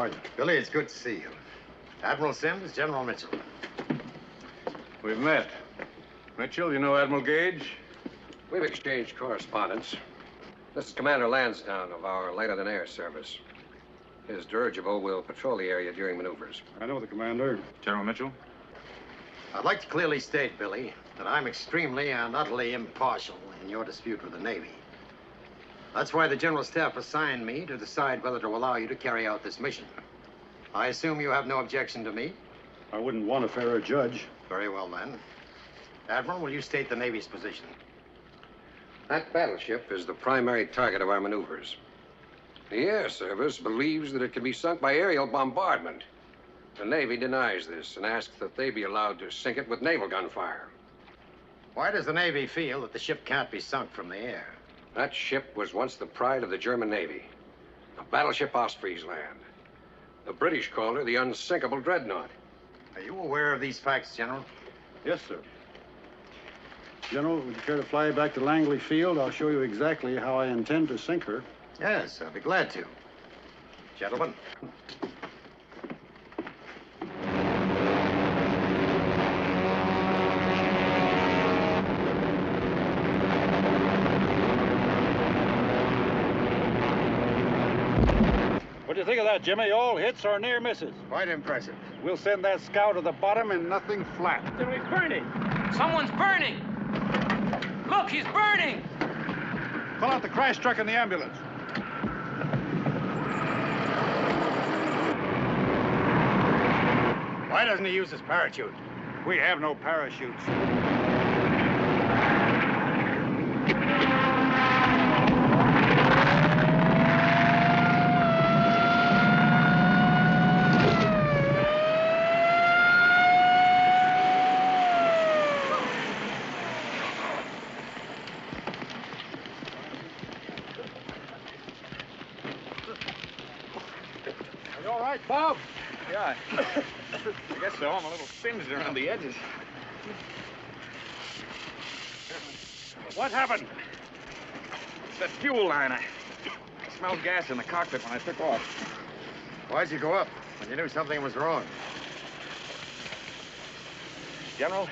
are you? Billy, it's good to see you. Admiral Sims, General Mitchell. We've met. Mitchell, you know Admiral Gage? We've exchanged correspondence. This is Commander Lansdowne of our Land-and-Air Service. His dirigible will patrol the area during maneuvers. I know the commander. General Mitchell? I'd like to clearly state, Billy, that I'm extremely and utterly impartial in your dispute with the Navy. That's why the General Staff assigned me to decide whether to allow you to carry out this mission. I assume you have no objection to me? I wouldn't want a fairer judge. Very well, then. Admiral, will you state the Navy's position? That battleship is the primary target of our maneuvers. The Air Service believes that it can be sunk by aerial bombardment. The Navy denies this and asks that they be allowed to sink it with naval gunfire. Why does the Navy feel that the ship can't be sunk from the air? That ship was once the pride of the German Navy, a battleship Ostfriesland. The British called her the unsinkable dreadnought. Are you aware of these facts, General? Yes, sir. General, would you care to fly back to Langley Field? I'll show you exactly how I intend to sink her. Yes, I'll be glad to. Gentlemen. What do you think of that, Jimmy? All hits or near misses? Quite impressive. We'll send that scow to the bottom and nothing flat. He's burning! Someone's burning! Look, he's burning! Call out the crash truck and the ambulance. Why doesn't he use his parachute? We have no parachutes. Are you all right, Bob? Yeah, I guess so. I'm a little singed around the edges. What happened? It's that fuel line. I smelled gas in the cockpit when I took off. Why'd you go up when you knew something was wrong? General,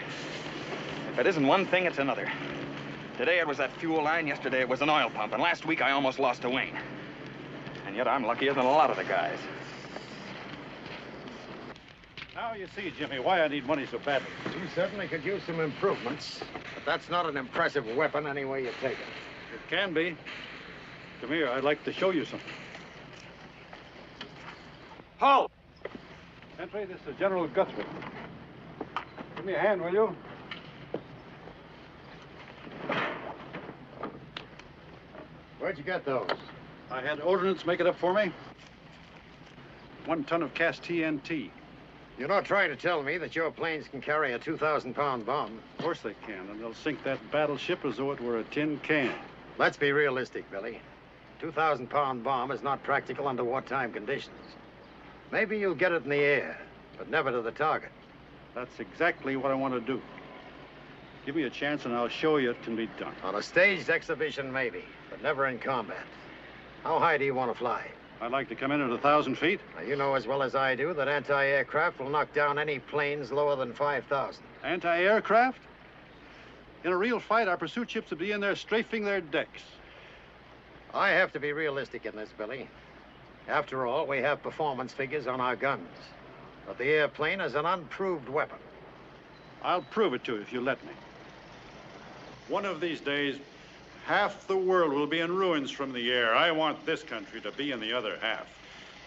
if it isn't one thing, it's another. Today it was that fuel line, yesterday it was an oil pump, and last week I almost lost a wing. And yet I'm luckier than a lot of the guys. Now you see, Jimmy, why I need money so badly. You certainly could use some improvements, but that's not an impressive weapon any way you take it. It can be. Come here, I'd like to show you something. Halt! Entry, this is General Guthrie. Give me a hand, will you? Where'd you get those? I had ordnance make it up for me. 1 ton of cast TNT. You're not trying to tell me that your planes can carry a 2,000-pound bomb. Of course they can, and they'll sink that battleship as though it were a tin can. Let's be realistic, Billy. 2,000-pound bomb is not practical under wartime conditions. Maybe you'll get it in the air, but never to the target. That's exactly what I want to do. Give me a chance and I'll show you it can be done. On a staged exhibition, maybe, but never in combat. How high do you want to fly? I'd like to come in at 1,000 feet. Now, you know as well as I do that anti-aircraft will knock down any planes lower than 5,000. Anti-aircraft? In a real fight, our pursuit ships would be in there strafing their decks. I have to be realistic in this, Billy. After all, we have performance figures on our guns. But the airplane is an unproved weapon. I'll prove it to you if you let me. One of these days, half the world will be in ruins from the air. I want this country to be in the other half.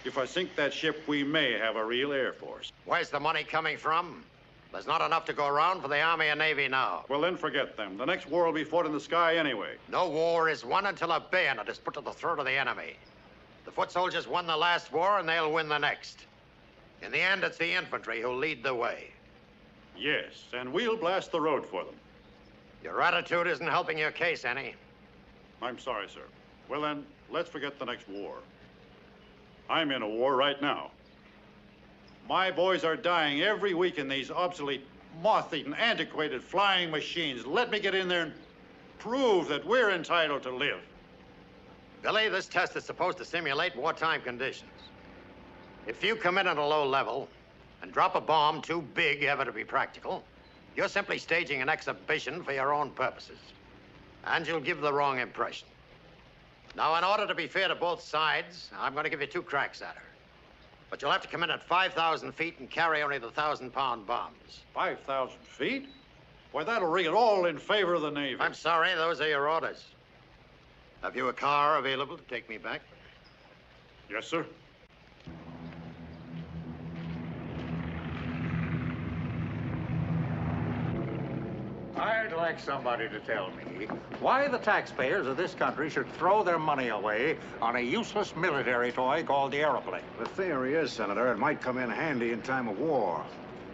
If I sink that ship, we may have a real Air Force. Where's the money coming from? There's not enough to go around for the Army and Navy now. Well, then forget them. The next war will be fought in the sky anyway. No war is won until a bayonet is put to the throat of the enemy. The foot soldiers won the last war, and they'll win the next. In the end, it's the infantry who'll lead the way. Yes, and we'll blast the road for them. Your attitude isn't helping your case any. I'm sorry, sir. Well, then, let's forget the next war. I'm in a war right now. My boys are dying every week in these obsolete, moth-eaten, antiquated flying machines. Let me get in there and prove that we're entitled to live. Billy, this test is supposed to simulate wartime conditions. If you come in at a low level and drop a bomb too big ever to be practical, you're simply staging an exhibition for your own purposes. And you'll give the wrong impression. Now, in order to be fair to both sides, I'm going to give you 2 cracks at her. But you'll have to come in at 5,000 feet and carry only the 1,000-pound bombs. 5,000 feet? Why, that'll ring it all in favor of the Navy. I'm sorry, those are your orders. Have you a car available to take me back? Yes, sir. I'd like somebody to tell me why the taxpayers of this country should throw their money away on a useless military toy called the airplane. The theory is, Senator, it might come in handy in time of war.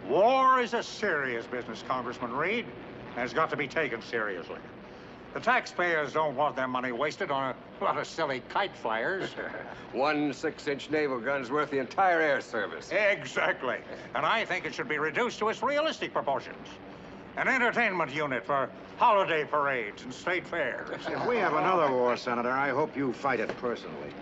War is a serious business, Congressman Reed, and it's got to be taken seriously. The taxpayers don't want their money wasted on a lot of silly kite flyers. 1 6-inch naval gun's worth the entire air service. Exactly. And I think it should be reduced to its realistic proportions. An entertainment unit for holiday parades and state fairs. If we have another war, Senator, I hope you fight it personally.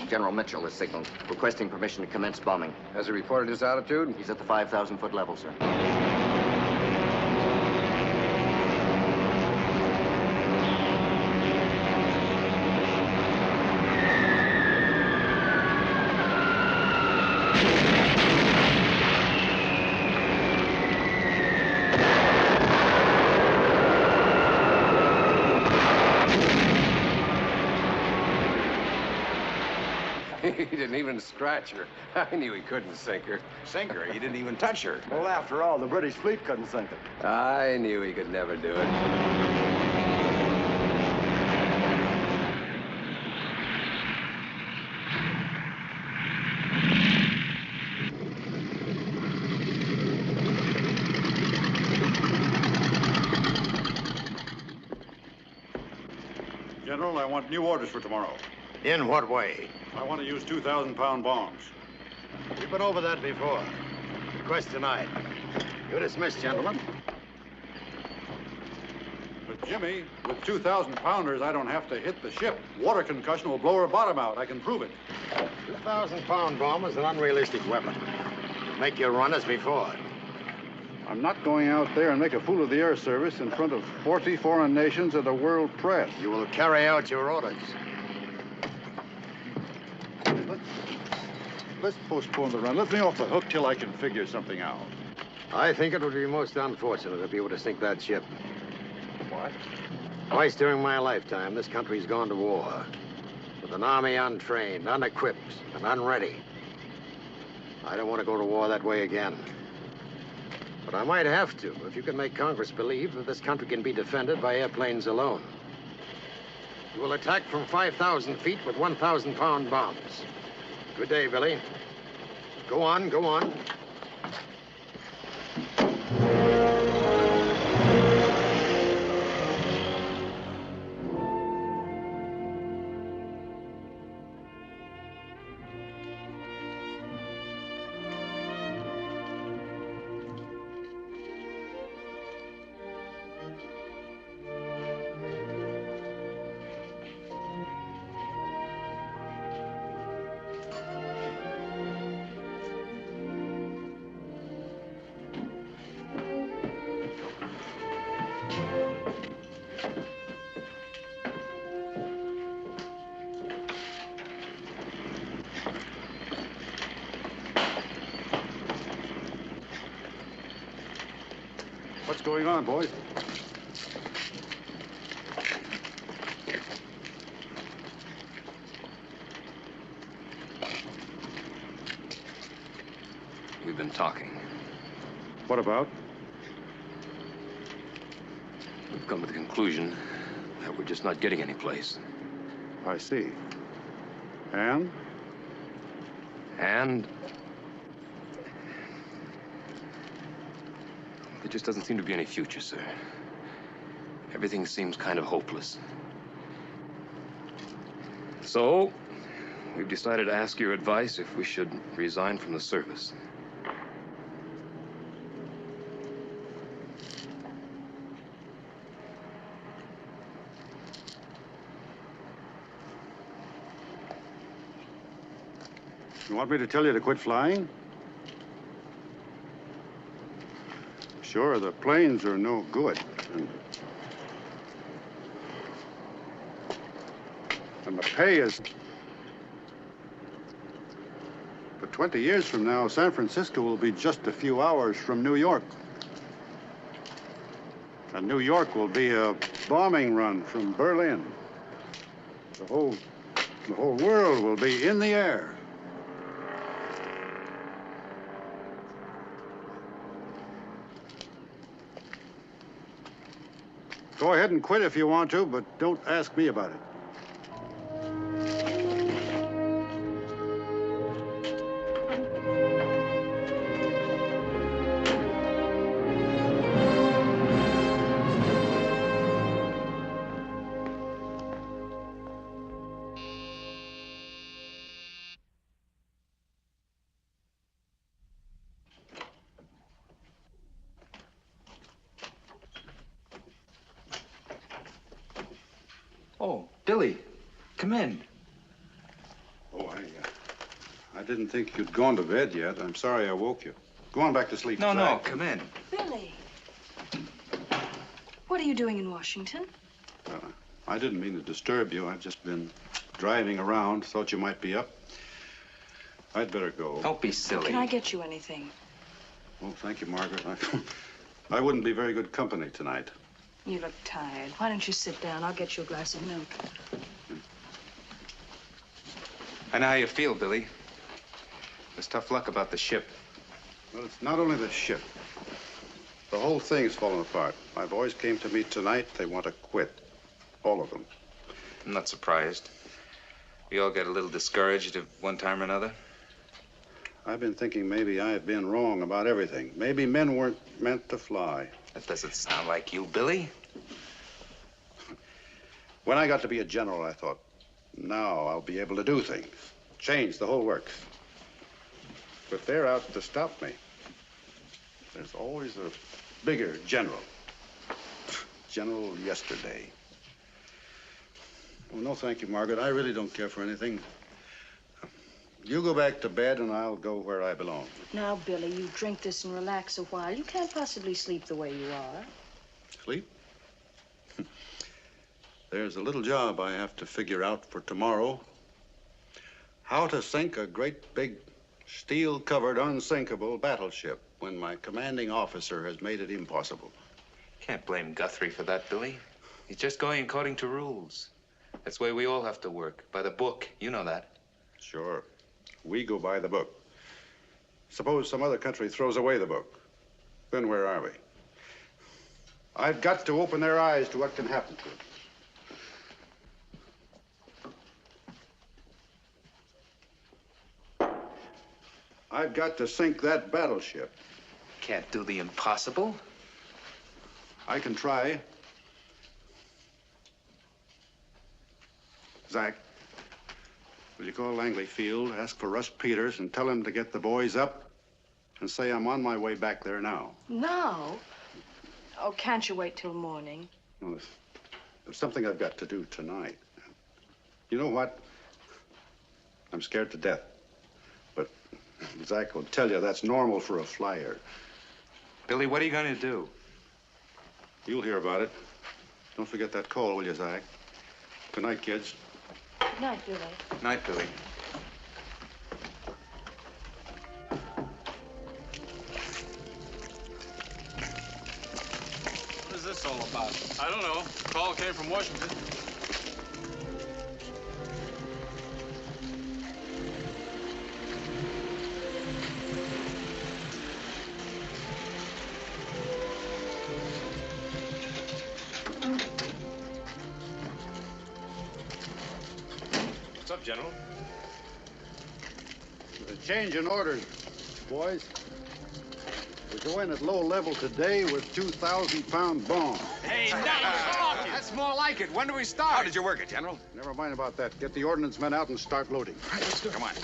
General Mitchell has signaled, requesting permission to commence bombing. Has he reported his altitude? He's at the 5,000-foot level, sir. He didn't even scratch her. I knew he couldn't sink her. Sink her? He didn't even touch her. Well, after all, the British fleet couldn't sink her. I knew he could never do it. General, I want new orders for tomorrow. In what way? I want to use 2,000-pound bombs. We've been over that before. Request denied. You're dismissed, gentlemen. But, Jimmy, with 2,000-pounders, I don't have to hit the ship. Water concussion will blow her bottom out. I can prove it. 2,000-pound bomb is an unrealistic weapon. Make your run as before. I'm not going out there and make a fool of the air service in front of 40 foreign nations and the world press. You will carry out your orders. Let's postpone the run. Let me off the hook till I can figure something out. I think it would be most unfortunate if you were to sink that ship. What? Twice during my lifetime, this country's gone to war. With an army untrained, unequipped, and unready. I don't want to go to war that way again. But I might have to, if you can make Congress believe that this country can be defended by airplanes alone. You will attack from 5,000 feet with 1,000-pound bombs. Good day, Billy. Go on, go on. What's going on, boys? We've been talking. What about? We've come to the conclusion that we're just not getting any place. I see. And? And there just doesn't seem to be any future, sir. Everything seems kind of hopeless. So, we've decided to ask your advice if we should resign from the service. You want me to tell you to quit flying? Sure, the planes are no good. And the pay is... But 20 years from now, San Francisco will be just a few hours from New York. And New York will be a bombing run from Berlin. The whole world will be in the air. Go ahead and quit if you want to, but don't ask me about it. Oh, Billy, come in. Oh, I didn't think you'd gone to bed yet. I'm sorry I woke you. Go on back to sleep. No, Zach. come in. Billy, what are you doing in Washington? I didn't mean to disturb you. I've just been driving around. Thought you might be up. I'd better go. Don't be silly. Can I get you anything? Oh, thank you, Margaret. I wouldn't be very good company tonight. You look tired. Why don't you sit down? I'll get you a glass of milk. I know how you feel, Billy. There's tough luck about the ship. Well, it's not only the ship. The whole thing's fallen apart. My boys came to me tonight. They want to quit. All of them. I'm not surprised. We all get a little discouraged at one time or another. I've been thinking maybe I've been wrong about everything. Maybe men weren't meant to fly. That doesn't sound like you, Billy. When I got to be a general, I thought, now I'll be able to do things. Change the whole works. But they're out to stop me. There's always a bigger general. General yesterday. Well, no, thank you, Margaret. I really don't care for anything. You go back to bed, and I'll go where I belong. Now, Billy, you drink this and relax a while. You can't possibly sleep the way you are. Sleep? There's a little job I have to figure out for tomorrow. How to sink a great big steel-covered, unsinkable battleship when my commanding officer has made it impossible. Can't blame Guthrie for that, Billy. He's just going according to rules. That's the way we all have to work. By the book. You know that. Sure. We go by the book. Suppose some other country throws away the book. Then where are we? I've got to open their eyes to what can happen to them. I've got to sink that battleship. Can't do the impossible. I can try. Zach, will you call Langley Field, ask for Russ Peters, and tell him to get the boys up and say I'm on my way back there now? Now? Oh, can't you wait till morning? Well, there's something I've got to do tonight. You know what? I'm scared to death. But Zach will tell you that's normal for a flyer. Billy, what are you going to do? You'll hear about it. Don't forget that call, will you, Zach? Good night, kids. Good night, Billy. Night, Billy. What is this all about? I don't know. Call came from Washington. What's up, General? There's a change in orders, boys. We go in at low level today with 2,000-pound bombs. Hey, nice talking. That's more like it. When do we start? How did you work it, General? Never mind about that. Get the ordnance men out and start loading. All right, let's do it. Come on.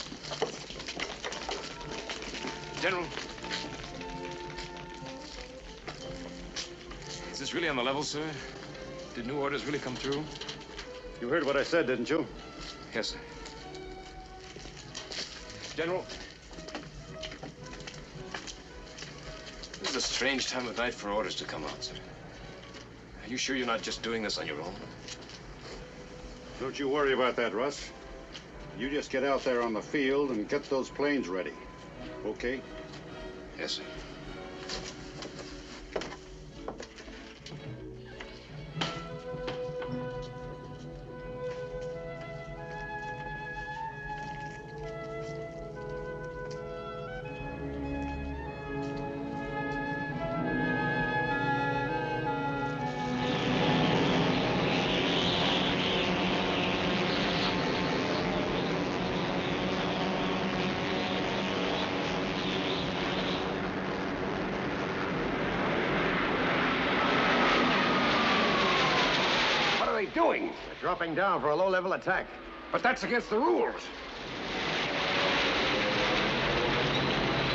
General. Is this really on the level, sir? Did new orders really come through? You heard what I said, didn't you? Yes, sir. General. This is a strange time of night for orders to come out, sir. Are you sure you're not just doing this on your own? Don't you worry about that, Russ. You just get out there on the field and get those planes ready. Okay? Yes, sir. Doing? They're dropping down for a low-level attack. But that's against the rules.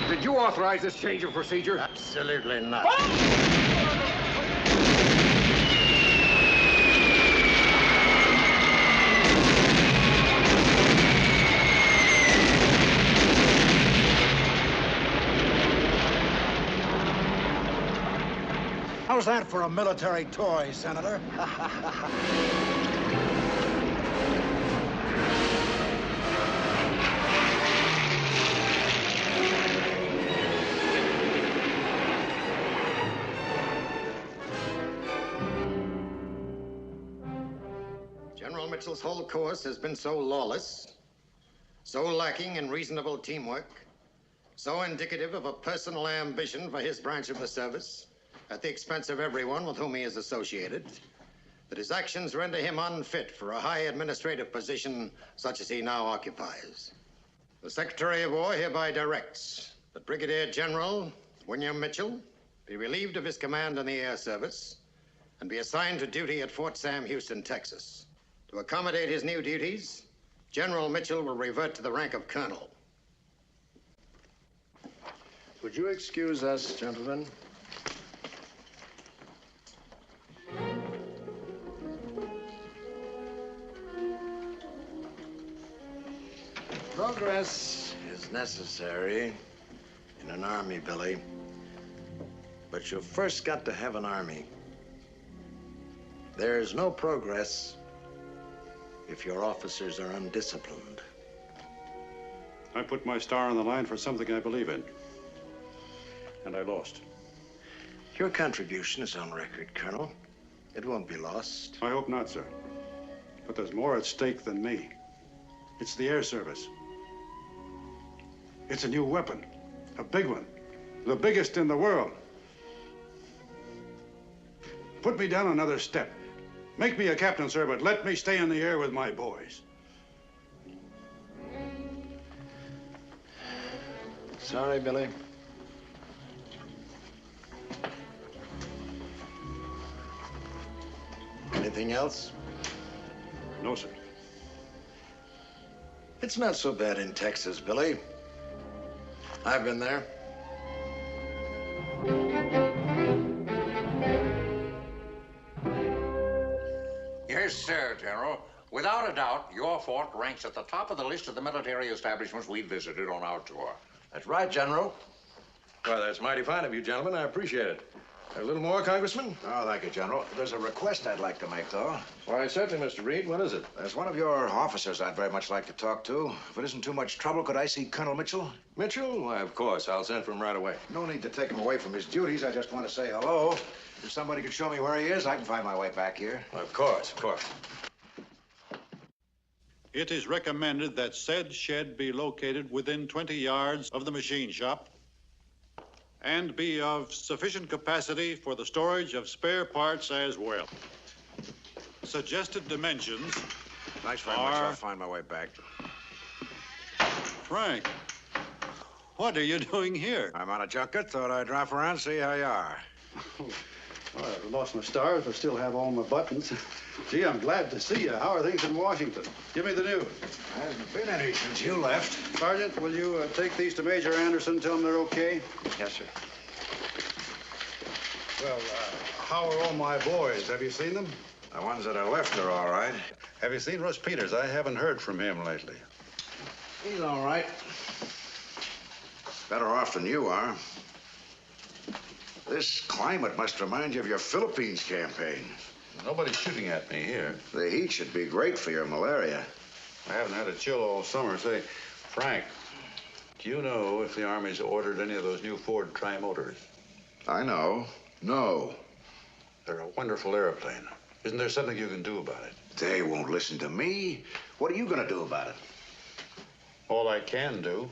Did you authorize this change of procedure? Absolutely not. How's that for a military toy, Senator? General Mitchell's whole course has been so lawless, so lacking in reasonable teamwork, so indicative of a personal ambition for his branch of the service, at the expense of everyone with whom he is associated, that his actions render him unfit for a high administrative position such as he now occupies. The Secretary of War hereby directs that Brigadier General William Mitchell be relieved of his command in the Air Service and be assigned to duty at Fort Sam Houston, Texas. To accommodate his new duties, General Mitchell will revert to the rank of colonel. Would you excuse us, gentlemen? Progress is necessary in an army, Billy. But you've first got to have an army. There's no progress if your officers are undisciplined. I put my star on the line for something I believe in. And I lost. Your contribution is on record, Colonel. It won't be lost. I hope not, sir. But there's more at stake than me. It's the Air Service. It's a new weapon, a big one, the biggest in the world. Put me down another step. Make me a captain, sir, but let me stay in the air with my boys. Sorry, Billy. Anything else? No, sir. It's not so bad in Texas, Billy. I've been there. Yes, sir, General. Without a doubt, your fort ranks at the top of the list of the military establishments we visited on our tour. That's right, General. Well, that's mighty fine of you, gentlemen. I appreciate it. A little more, Congressman? Oh, thank you, General. There's a request I'd like to make, though. Why, certainly, Mr. Reed. What is it? There's one of your officers I'd very much like to talk to. If it isn't too much trouble, could I see Colonel Mitchell? Mitchell? Why, of course. I'll send for him right away. No need to take him away from his duties. I just want to say hello. If somebody could show me where he is, I can find my way back here. Of course, of course. It is recommended that said shed be located within 20 yards of the machine shop and be of sufficient capacity for the storage of spare parts as well. Suggested dimensions. Thanks very much. I'll find my way back. Frank, what are you doing here? I'm on a junket. Thought I'd drop around, see how you are. Well, I lost my stars, but still have all my buttons. Gee, I'm glad to see you. How are things in Washington? Give me the news. There hasn't been any since you left. Sergeant, will you take these to Major Anderson, tell him they're okay? Yes, sir. Well, how are all my boys? Have you seen them? The ones that are left are all right. Have you seen Russ Peters? I haven't heard from him lately. He's all right. Better off than you are. This climate must remind you of your Philippines campaign. Nobody's shooting at me here. The heat should be great for your malaria. I haven't had a chill all summer. Say, Frank, do you know if the Army's ordered any of those new Ford Tri-Motors? I know. No. They're a wonderful airplane. Isn't there something you can do about it? They won't listen to me. What are you going to do about it? All I can do,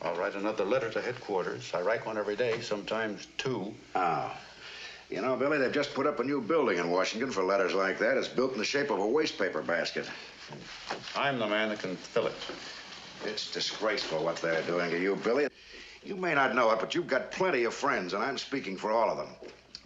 I'll write another letter to headquarters. I write one every day, sometimes two. Oh. You know, Billy, they've just put up a new building in Washington for letters like that. It's built in the shape of a wastepaper basket. I'm the man that can fill it. It's disgraceful what they're doing to you, Billy. You may not know it, but you've got plenty of friends, and I'm speaking for all of them.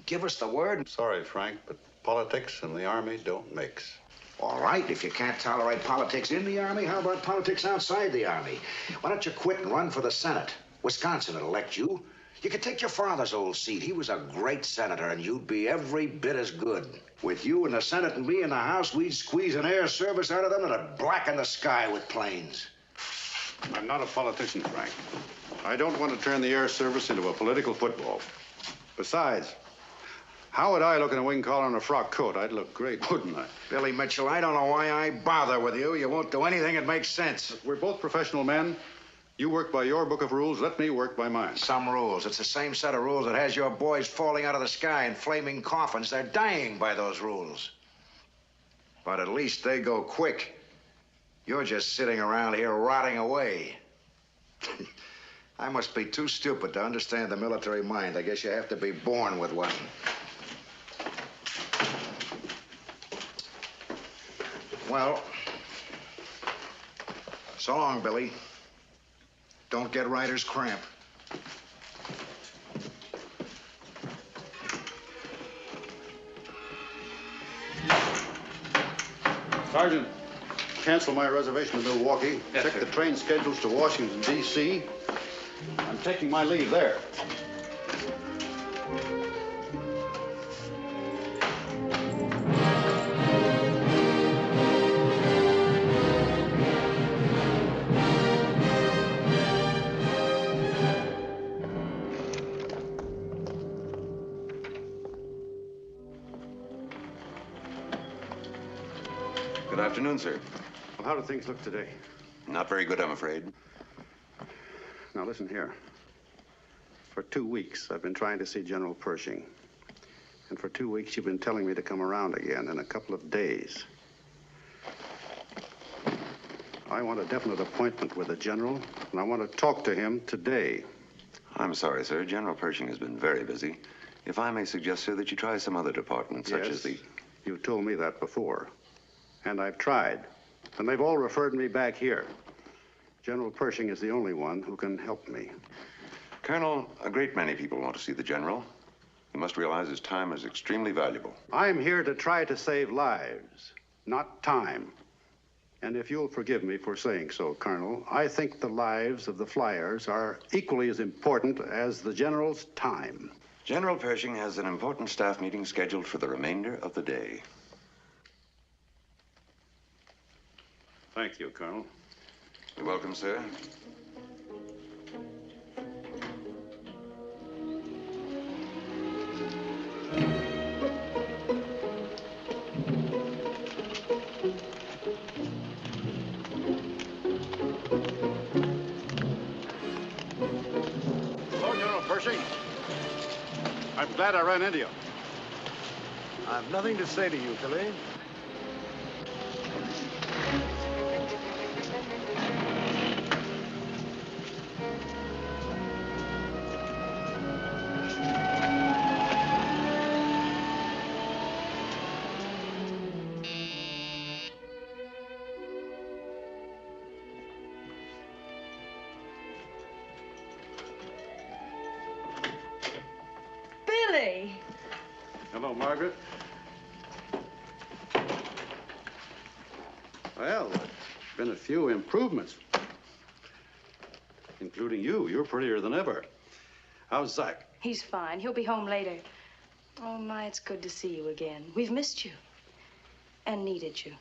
Give us the word. Sorry, Frank, but politics and the Army don't mix. All right, if you can't tolerate politics in the Army, how about politics outside the Army? Why don't you quit and run for the Senate? Wisconsin will elect you. You could take your father's old seat. He was a great senator, and you'd be every bit as good. With you in the Senate and me in the House, we'd squeeze an air service out of them that'd blacken the sky with planes. I'm not a politician, Frank. I don't want to turn the air service into a political football. Besides, how would I look in a wing collar and a frock coat? I'd look great, wouldn't I? Billy Mitchell, I don't know why I bother with you. You won't do anything that makes sense. We're both professional men. You work by your book of rules. Let me work by mine. Some rules. It's the same set of rules that has your boys falling out of the sky in flaming coffins. They're dying by those rules. But at least they go quick. You're just sitting around here rotting away. I must be too stupid to understand the military mind. I guess you have to be born with one. Well, so long, Billy. Don't get writer's cramp. Sergeant, cancel my reservation to Milwaukee. Yes, Check sir. the train schedules to Washington, D.C. I'm taking my leave there. Good afternoon, sir. Well, how do things look today? Not very good, I'm afraid. Now, listen here. For 2 weeks, I've been trying to see General Pershing. And for 2 weeks, you've been telling me to come around again in a couple of days. I want a definite appointment with the General, and I want to talk to him today. I'm sorry, sir. General Pershing has been very busy. If I may suggest, sir, that you try some other department, such as the... You told me that before. And I've tried. And they've all referred me back here. General Pershing is the only one who can help me. Colonel, a great many people want to see the General. You must realize his time is extremely valuable. I'm here to try to save lives, not time. And if you'll forgive me for saying so, Colonel, I think the lives of the flyers are equally as important as the General's time. General Pershing has an important staff meeting scheduled for the remainder of the day. Thank you, Colonel. You're welcome, sir. Hello, General Pershing. I'm glad I ran into you. I've nothing to say to you, Billy. Billy! Hello, Margaret. Well, there's been a few improvements. Including you. You're prettier than ever. How's Zach? He's fine. He'll be home later. Oh, my, it's good to see you again. We've missed you. And needed you.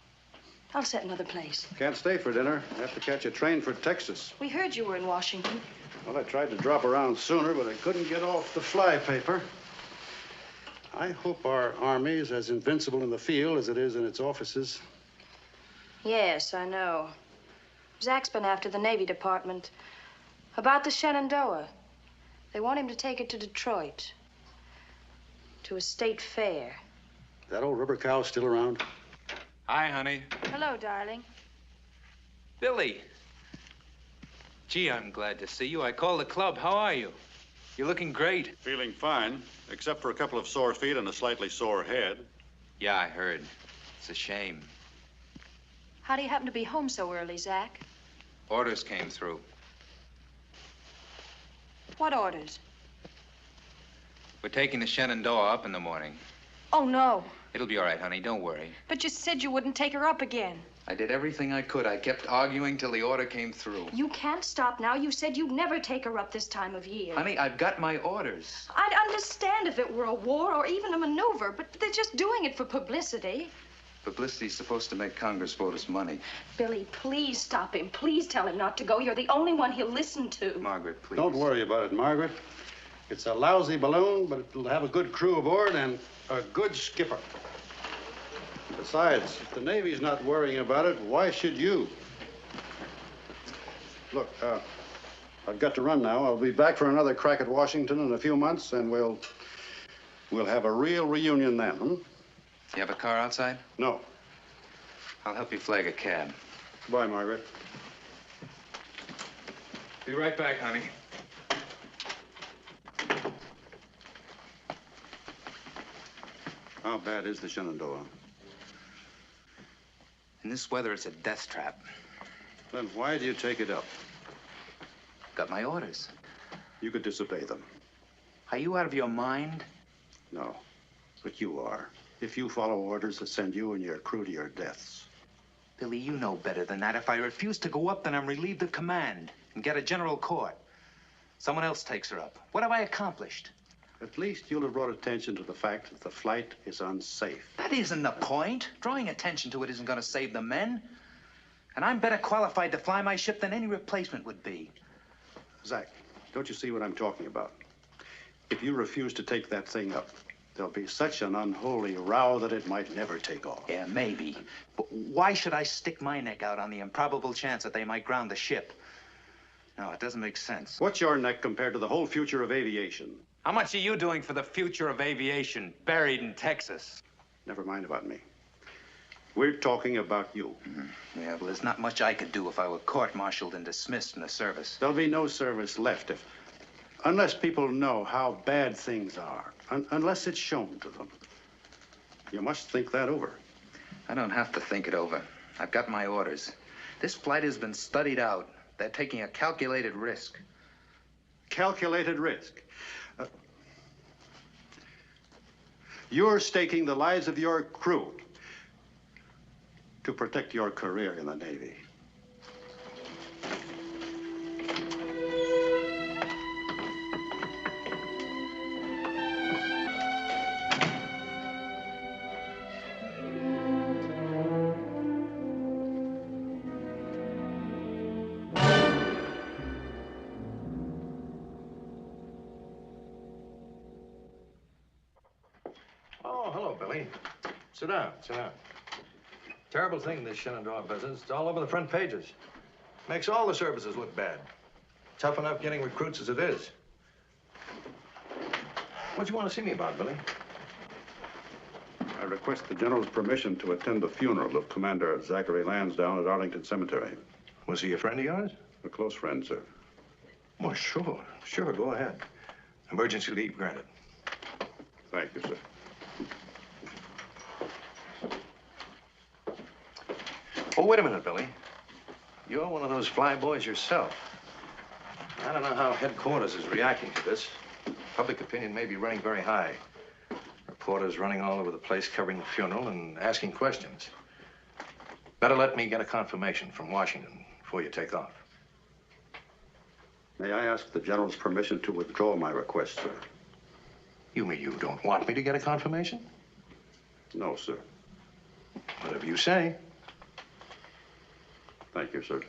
I'll set another place. Can't stay for dinner. I have to catch a train for Texas. We heard you were in Washington. Well, I tried to drop around sooner, but I couldn't get off the fly paper. I hope our Army is as invincible in the field as it is in its offices. Yes, I know. Zach's been after the Navy Department about the Shenandoah. They want him to take it to Detroit, to a state fair. That old rubber cow still around? Hi, honey. Hello, darling. Billy. Gee, I'm glad to see you. I called the club. How are you? You're looking great. Feeling fine, except for a couple of sore feet and a slightly sore head. Yeah, I heard. It's a shame. How do you happen to be home so early, Zach? Orders came through. What orders? We're taking the Shenandoah up in the morning. Oh, no. It'll be all right, honey. Don't worry. But you said you wouldn't take her up again. I did everything I could. I kept arguing till the order came through. You can't stop now. You said you'd never take her up this time of year. Honey, I've got my orders. I'd understand if it were a war or even a maneuver, but they're just doing it for publicity. Publicity's supposed to make Congress vote us money. Billy, please stop him. Please tell him not to go. You're the only one he'll listen to. Margaret, please. Don't worry about it, Margaret. It's a lousy balloon, but it'll have a good crew aboard and a good skipper. Besides, if the Navy's not worrying about it, why should you? Look, I've got to run now. I'll be back for another crack at Washington in a few months, and we'll have a real reunion then, hmm? You have a car outside? No. I'll help you flag a cab. Goodbye, Margaret. Be right back, honey. How bad is the Shenandoah? In this weather, it's a death trap. Then why do you take it up? Got my orders. You could disobey them. Are you out of your mind? No, but you are. If you follow orders that send you and your crew to your deaths. Billy, you know better than that. If I refuse to go up, then I'm relieved of command and get a general court. Someone else takes her up. What have I accomplished? At least you'll have brought attention to the fact that the flight is unsafe. That isn't the point. Drawing attention to it isn't going to save the men. And I'm better qualified to fly my ship than any replacement would be. Zach, don't you see what I'm talking about? If you refuse to take that thing up, there'll be such an unholy row that it might never take off. Yeah, maybe. But why should I stick my neck out on the improbable chance that they might ground the ship? No, it doesn't make sense. What's your neck compared to the whole future of aviation? How much are you doing for the future of aviation, buried in Texas? Never mind about me. We're talking about you. Mm-hmm. Yeah, well, there's not much I could do if I were court-martialed and dismissed from the service. There'll be no service left unless people know how bad things are, unless it's shown to them. You must think that over. I don't have to think it over. I've got my orders. This flight has been studied out. They're taking a calculated risk. Calculated risk? You're staking the lives of your crew to protect your career in the Navy. Oh, hello, Billy. Sit down, sit down. Terrible thing, this Shenandoah business. It's all over the front pages. Makes all the services look bad. Tough enough getting recruits as it is. What do you want to see me about, Billy? I request the General's permission to attend the funeral of Commander Zachary Lansdowne at Arlington Cemetery. Was he a friend of yours? A close friend, sir. Well, sure. Sure, go ahead. Emergency leave granted. Thank you, sir. Oh, wait a minute, Billy. You're one of those fly boys yourself. I don't know how headquarters is reacting to this. Public opinion may be running very high. Reporters running all over the place covering the funeral and asking questions. Better let me get a confirmation from Washington before you take off. May I ask the General's permission to withdraw my request, sir? You mean you don't want me to get a confirmation? No, sir. Whatever you say. Thank you, sir.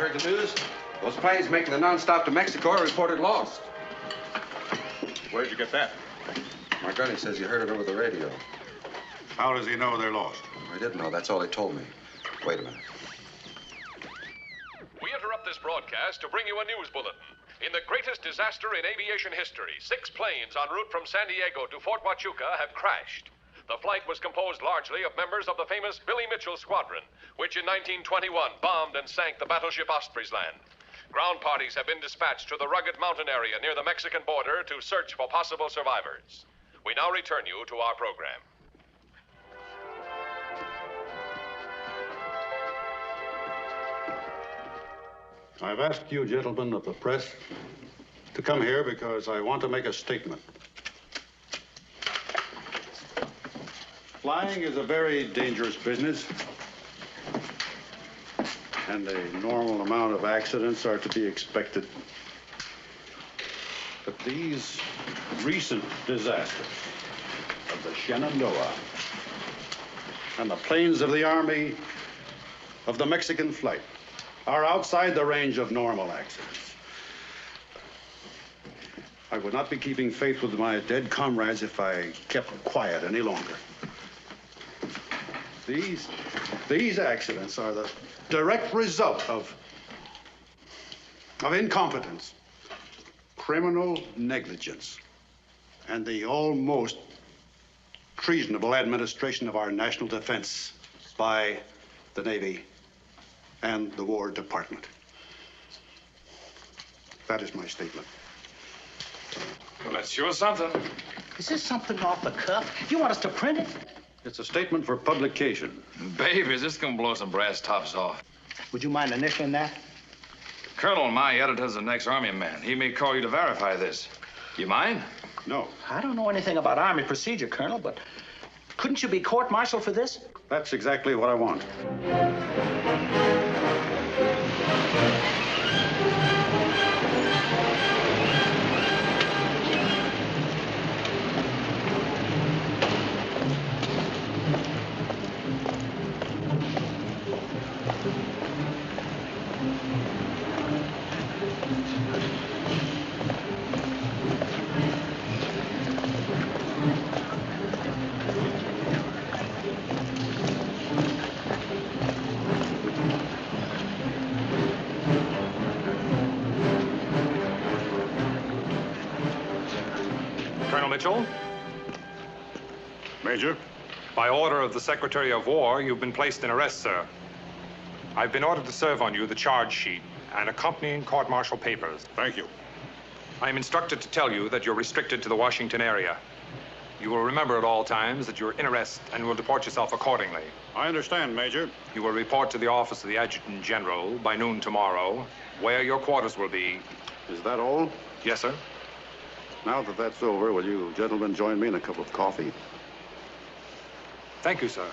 heard the news. Those planes making the nonstop to Mexico are reported lost. Where'd you get that? My gunny says you heard it over the radio. How does he know they're lost? I didn't know. That's all they told me. Wait a minute. We interrupt this broadcast to bring you a news bulletin. In the greatest disaster in aviation history, 6 planes en route from San Diego to Fort Huachuca have crashed. The flight was composed largely of members of the famous Billy Mitchell Squadron, which in 1921 bombed and sank the battleship Osprey's Land. Ground parties have been dispatched to the rugged mountain area near the Mexican border to search for possible survivors. We now return you to our program. I've asked you gentlemen of the press to come here because I want to make a statement. Flying is a very dangerous business, and a normal amount of accidents are to be expected. But these recent disasters of the Shenandoah and the planes of the Army of the Mexican flight are outside the range of normal accidents. I would not be keeping faith with my dead comrades if I kept quiet any longer. These accidents are the direct result of incompetence, criminal negligence, and the almost treasonable administration of our national defense by the Navy and the War Department. That is my statement. Well, that's sure something. Is this something off the cuff? You want us to print it? It's a statement for publication. Baby, is this gonna blow some brass tops off? Would you mind initialing that? Colonel, my editor's an ex-Army man. He may call you to verify this. You mind? No. I don't know anything about Army procedure, Colonel, but couldn't you be court-martialed for this? That's exactly what I want. Colonel Mitchell? Major? By order of the Secretary of War, you've been placed in arrest, sir. I've been ordered to serve on you the charge sheet and accompanying court-martial papers. Thank you. I am instructed to tell you that you're restricted to the Washington area. You will remember at all times that you're in arrest and will deport yourself accordingly. I understand, Major. You will report to the office of the Adjutant General by noon tomorrow, where your quarters will be. Is that all? Yes, sir. Now that that's over, will you gentlemen join me in a cup of coffee? Thank you, sir.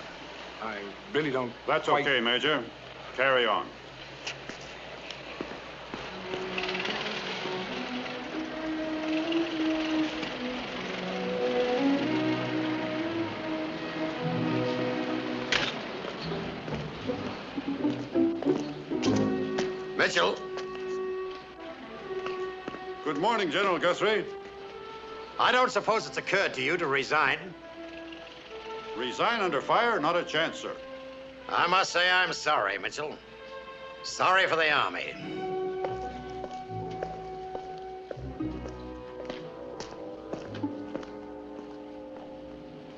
I really don't That's quite... okay, Major. Carry on. Mitchell. Good morning, General Guthrie. I don't suppose it's occurred to you to resign. Resign under fire? Not a chance, sir. I must say I'm sorry, Mitchell. Sorry for the Army.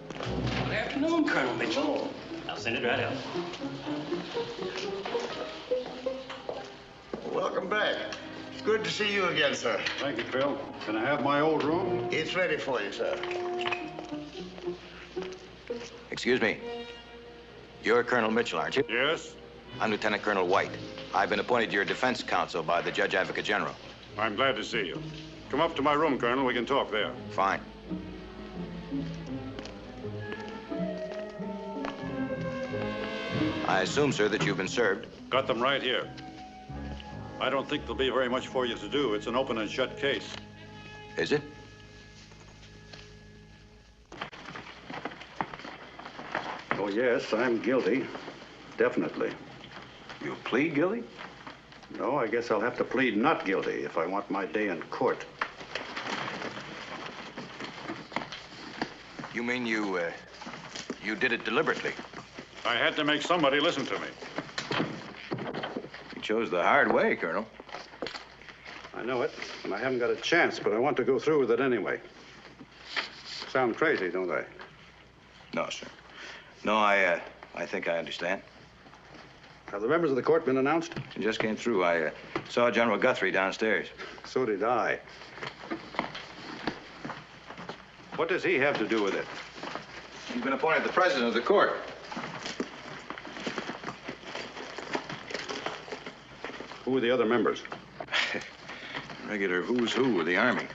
Good afternoon, Colonel Mitchell. I'll send it right out. Welcome back. It's good to see you again, sir. Thank you, Phil. Can I have my old room? It's ready for you, sir. Excuse me. You're Colonel Mitchell, aren't you? Yes. I'm Lieutenant Colonel White. I've been appointed to your defense counsel by the Judge Advocate General. I'm glad to see you. Come up to my room, Colonel. We can talk there. Fine. I assume, sir, that you've been served. Got them right here. I don't think there'll be very much for you to do. It's an open and shut case. Is it? Oh, yes, I'm guilty. Definitely. You plead guilty? No, I guess I'll have to plead not guilty if I want my day in court. You mean you did it deliberately? I had to make somebody listen to me. You chose the hard way, Colonel. I know it, and I haven't got a chance, but I want to go through with it anyway. Sound crazy, don't I? No, sir. No, I think I understand. Have the members of the court been announced? It just came through. I saw General Guthrie downstairs. So did I. What does he have to do with it? You've been appointed the president of the court. Who are the other members? Regular who's who of the Army.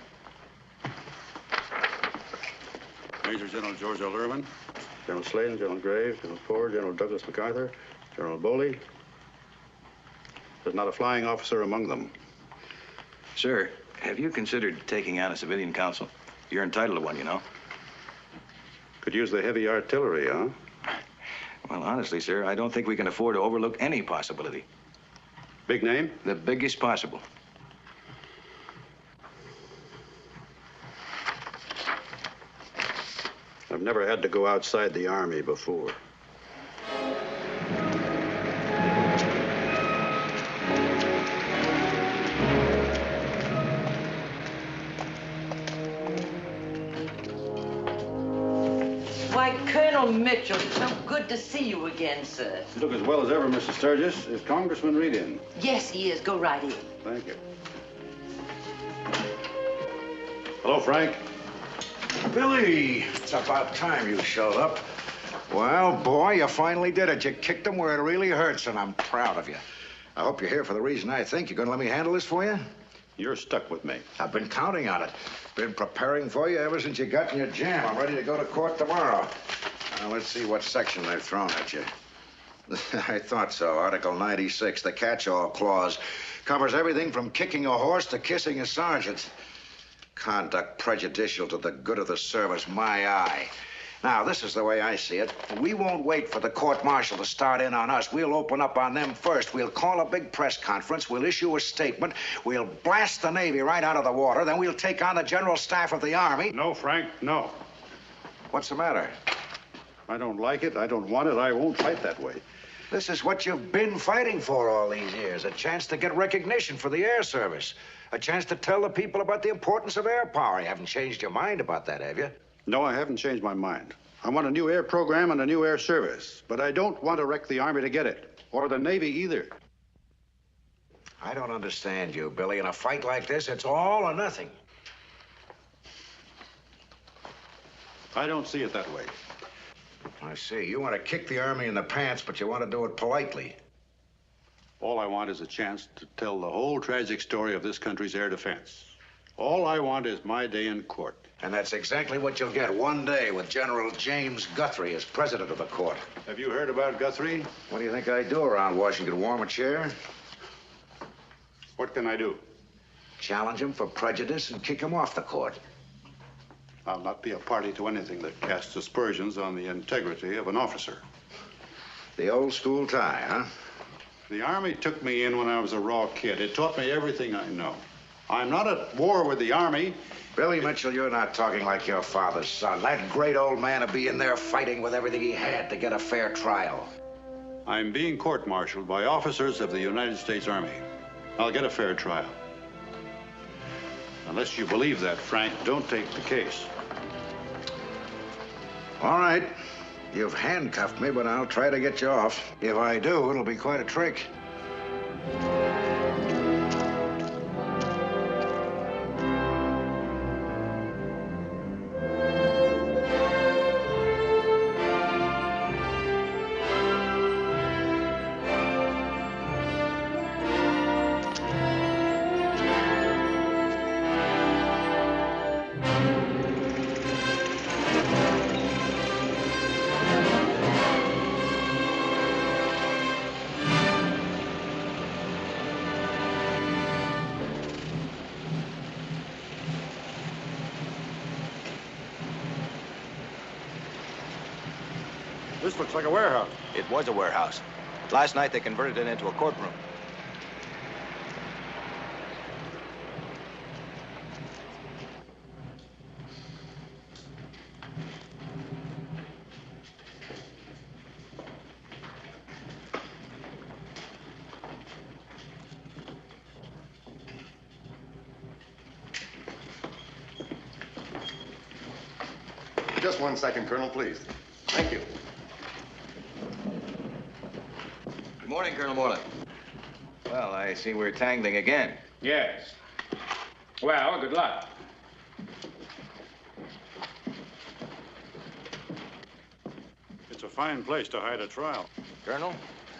Major General George L. Irvin, General Sladen, General Graves, General Ford, General Douglas MacArthur, General Boley. There's not a flying officer among them. Sir, have you considered taking on a civilian council? You're entitled to one, you know. Could use the heavy artillery, huh? Well, honestly, sir, I don't think we can afford to overlook any possibility. Big name? The biggest possible. I've never had to go outside the Army before. Why, Colonel Mitchell, it's so good to see you again, sir. You look as well as ever, Mrs. Sturgis. Is Congressman Reed in? Yes, he is. Go right in. Thank you. Hello, Frank. Billy, it's about time you showed up. Well, boy, you finally did it. You kicked them where it really hurts, and I'm proud of you. I hope you're here for the reason I think. You gonna let me handle this for you? You're stuck with me. I've been counting on it. Been preparing for you ever since you got in your jam. I'm ready to go to court tomorrow. Now, let's see what section they've thrown at you. I thought so. Article 96, the catch-all clause, covers everything from kicking a horse to kissing a sergeant. Conduct prejudicial to the good of the service, my eye. Now, this is the way I see it. We won't wait for the court-martial to start in on us. We'll open up on them first. We'll call a big press conference. We'll issue a statement. We'll blast the Navy right out of the water. Then we'll take on the General Staff of the Army. No, Frank, no. What's the matter? I don't like it. I don't want it. I won't fight that way. This is what you've been fighting for all these years. A chance to get recognition for the air service. A chance to tell the people about the importance of air power. You haven't changed your mind about that, have you? No, I haven't changed my mind. I want a new air program and a new air service. But I don't want to wreck the Army to get it. Or the Navy either. I don't understand you, Billy. In a fight like this, it's all or nothing. I don't see it that way. I see. You want to kick the Army in the pants, but you want to do it politely. All I want is a chance to tell the whole tragic story of this country's air defense. All I want is my day in court. And that's exactly what you'll get one day with General James Guthrie as president of the court. Have you heard about Guthrie? What do you think I do around Washington? Warm a chair? What can I do? Challenge him for prejudice and kick him off the court. I'll not be a party to anything that casts aspersions on the integrity of an officer. The old school tie, huh? The Army took me in when I was a raw kid. It taught me everything I know. I'm not at war with the Army. Billy Mitchell, you're not talking like your father's son. That great old man would be in there fighting with everything he had to get a fair trial. I'm being court-martialed by officers of the United States Army. I'll get a fair trial. Unless you believe that, Frank, don't take the case. All right. You've handcuffed me, but I'll try to get you off. If I do, it'll be quite a trick. This looks like a warehouse. It was a warehouse. Last night they converted it into a courtroom. Just 1 second, Colonel, please. Thank you. Good morning, Colonel Moreland. Well, I see we're tangling again. Yes. Well, good luck. It's a fine place to hide a trial. Colonel,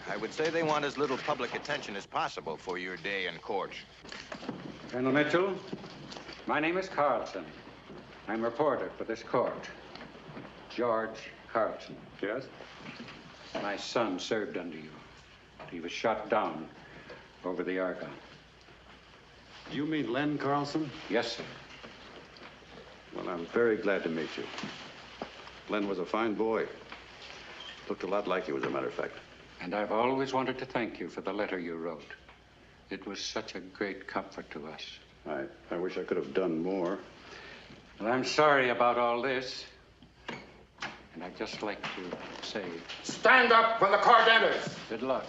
I would say they want as little public attention as possible for your day in court. Colonel Mitchell, my name is Carlson. I'm a reporter for this court. George Carlson. Yes? My son served under you. He was shot down over the Argonne. You mean Len Carlson? Yes, sir. Well, I'm very glad to meet you. Len was a fine boy. Looked a lot like you, as a matter of fact. And I've always wanted to thank you for the letter you wrote. It was such a great comfort to us. I wish I could have done more. Well, I'm sorry about all this. And I'd just like to say... Stand up when the court enters. Good luck.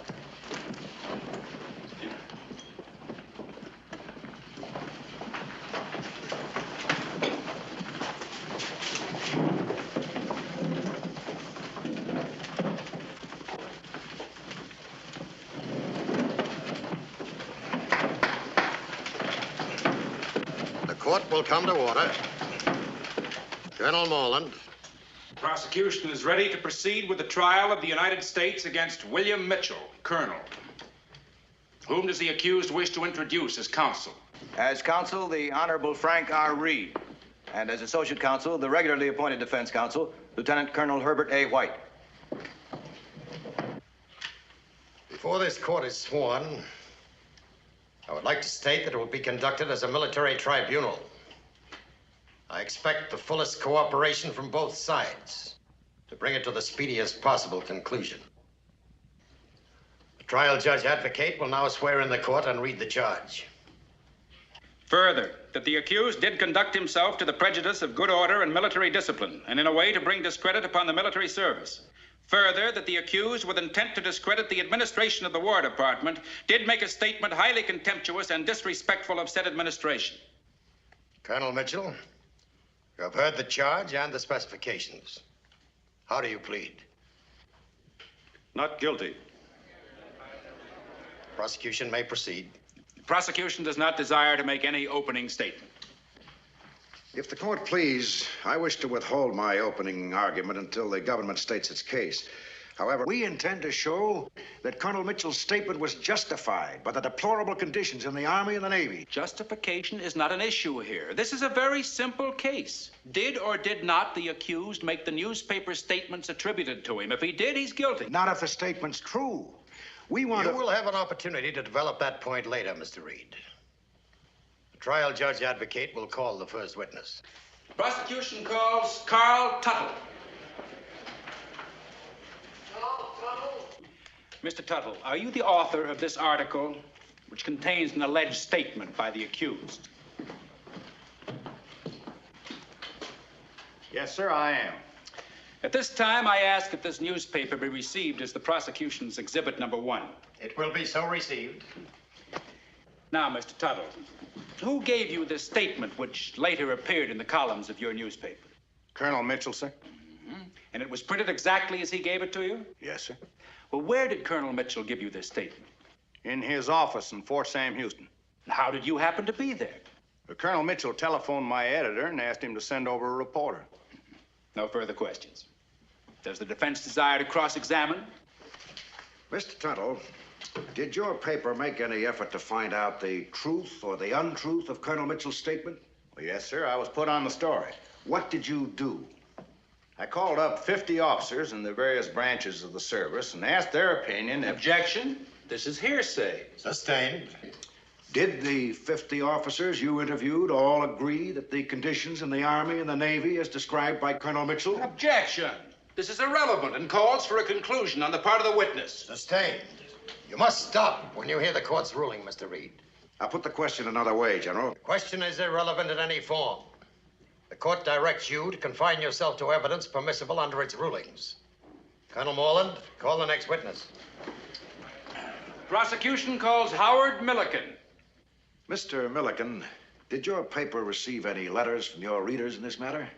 The court will come to order. Colonel Moreland. The prosecution is ready to proceed with the trial of the United States against William Mitchell, Colonel. Whom does the accused wish to introduce as counsel? As counsel, the Honorable Frank R. Reed. And as associate counsel, the regularly appointed defense counsel, Lieutenant Colonel Herbert A. White. Before this court is sworn, I would like to state that it will be conducted as a military tribunal. I expect the fullest cooperation from both sides to bring it to the speediest possible conclusion. The trial judge advocate will now swear in the court and read the charge. Further, that the accused did conduct himself to the prejudice of good order and military discipline, and in a way to bring discredit upon the military service. Further, that the accused, with intent to discredit the administration of the War Department, did make a statement highly contemptuous and disrespectful of said administration. Colonel Mitchell, you have heard the charge and the specifications. How do you plead? Not guilty. Prosecution may proceed. The prosecution does not desire to make any opening statement. If the court please, I wish to withhold my opening argument until the government states its case. However, we intend to show that Colonel Mitchell's statement was justified by the deplorable conditions in the Army and the Navy. Justification is not an issue here. This is a very simple case. Did or did not the accused make the newspaper statements attributed to him? If he did, he's guilty. Not if the statement's true. We want You will have an opportunity to develop that point later, Mr. Reed. The trial judge advocate will call the first witness. Prosecution calls Carl Tuttle. Mr. Tuttle, are you the author of this article, which contains an alleged statement by the accused? Yes, sir, I am. At this time, I ask that this newspaper be received as the prosecution's exhibit number 1. It will be so received. Now, Mr. Tuttle, who gave you this statement which later appeared in the columns of your newspaper? Colonel Mitchell, sir. And it was printed exactly as he gave it to you? Yes, sir. Well, where did Colonel Mitchell give you this statement? In his office in Fort Sam Houston. How did you happen to be there? Colonel Mitchell telephoned my editor and asked him to send over a reporter. No further questions. Does the defense desire to cross-examine? Mr. Tuttle, did your paper make any effort to find out the truth or the untruth of Colonel Mitchell's statement? Well, yes, sir. I was put on the story. What did you do? I called up 50 officers in the various branches of the service and asked their opinion. Objection. This is hearsay. Sustained. Did the 50 officers you interviewed all agree that the conditions in the Army and the Navy as described by Colonel Mitchell? Objection. This is irrelevant and calls for a conclusion on the part of the witness. Sustained. You must stop when you hear the court's ruling, Mr. Reed. I'll put the question another way, General. The question is irrelevant in any form. The court directs you to confine yourself to evidence permissible under its rulings. Colonel Moreland, call the next witness. Prosecution calls Howard Milliken. Mr. Milliken, did your paper receive any letters from your readers in this matter?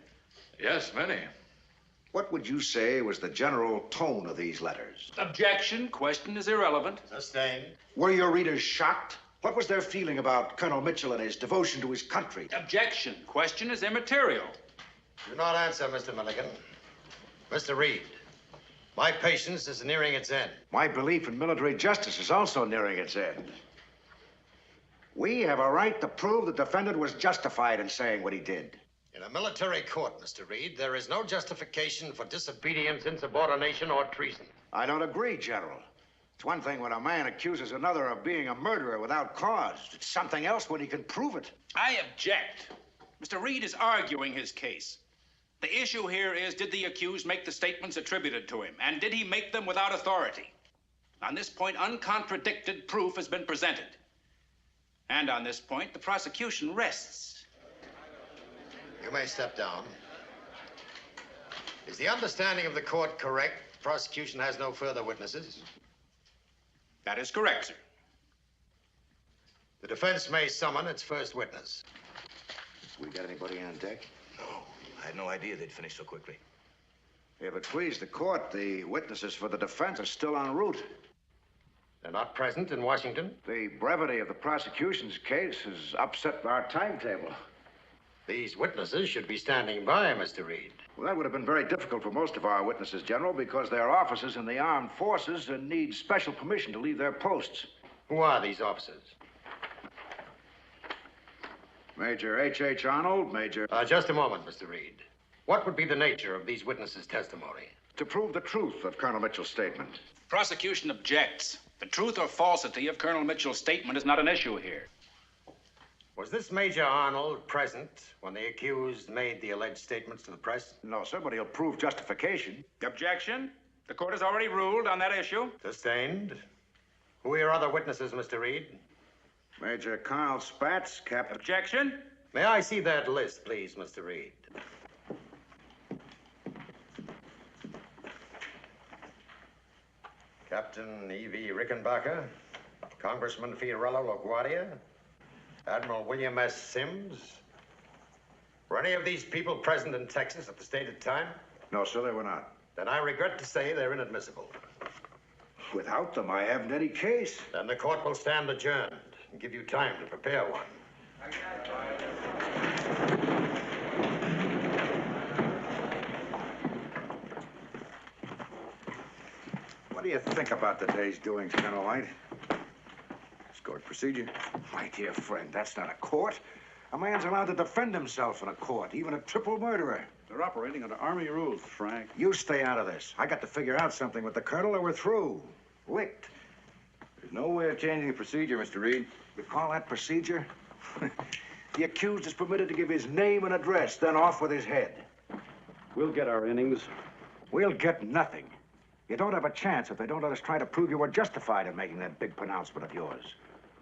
Yes, many. What would you say was the general tone of these letters? Objection. Question is irrelevant. Sustained. Were your readers shocked? What was their feeling about Colonel Mitchell and his devotion to his country? Objection. Question is immaterial. Do not answer, Mr. Milligan. Mr. Reed, my patience is nearing its end. My belief in military justice is also nearing its end. We have a right to prove the defendant was justified in saying what he did. In a military court, Mr. Reed, there is no justification for disobedience, insubordination, or treason. I don't agree, General. It's one thing when a man accuses another of being a murderer without cause. It's something else when he can prove it. I object. Mr. Reed is arguing his case. The issue here is, did the accused make the statements attributed to him? And did he make them without authority? On this point, uncontradicted proof has been presented. And on this point, the prosecution rests. You may step down. Is the understanding of the court correct? Prosecution has no further witnesses? That is correct, sir. The defense may summon its first witness. We got anybody on deck? No. I had no idea they'd finish so quickly. If it please the court, the witnesses for the defense are still en route. They're not present in Washington? The brevity of the prosecution's case has upset our timetable. These witnesses should be standing by, Mr. Reed. Well, that would have been very difficult for most of our witnesses, General, because they're officers in the armed forces and need special permission to leave their posts. Who are these officers? Major H.H. Arnold, Major... Just a moment, Mr. Reed. What would be the nature of these witnesses' testimony? To prove the truth of Colonel Mitchell's statement. Prosecution objects. The truth or falsity of Colonel Mitchell's statement is not an issue here. Was this Major Arnold present when the accused made the alleged statements to the press? No, sir, but he'll prove justification. Objection. The court has already ruled on that issue. Sustained. Who are your other witnesses, Mr. Reed? Major Carl Spatz, Captain... Objection. May I see that list, please, Mr. Reed? Captain E.V. Rickenbacker, Congressman Fiorello LaGuardia, Admiral William S. Sims. Were any of these people present in Texas at the stated time? No, sir, they were not. Then I regret to say they're inadmissible. Without them, I haven't any case. Then the court will stand adjourned and give you time to prepare one. What do you think about the day's doings, Colonel White? It's court procedure. My dear friend, that's not a court. A man's allowed to defend himself in a court, even a triple murderer. They're operating under Army rules, Frank. You stay out of this. I got to figure out something with the colonel or we're through. Licked. There's no way of changing the procedure, Mr. Reed. You call that procedure? The accused is permitted to give his name and address, then off with his head. We'll get our innings. We'll get nothing. You don't have a chance if they don't let us try to prove you were justified in making that big pronouncement of yours.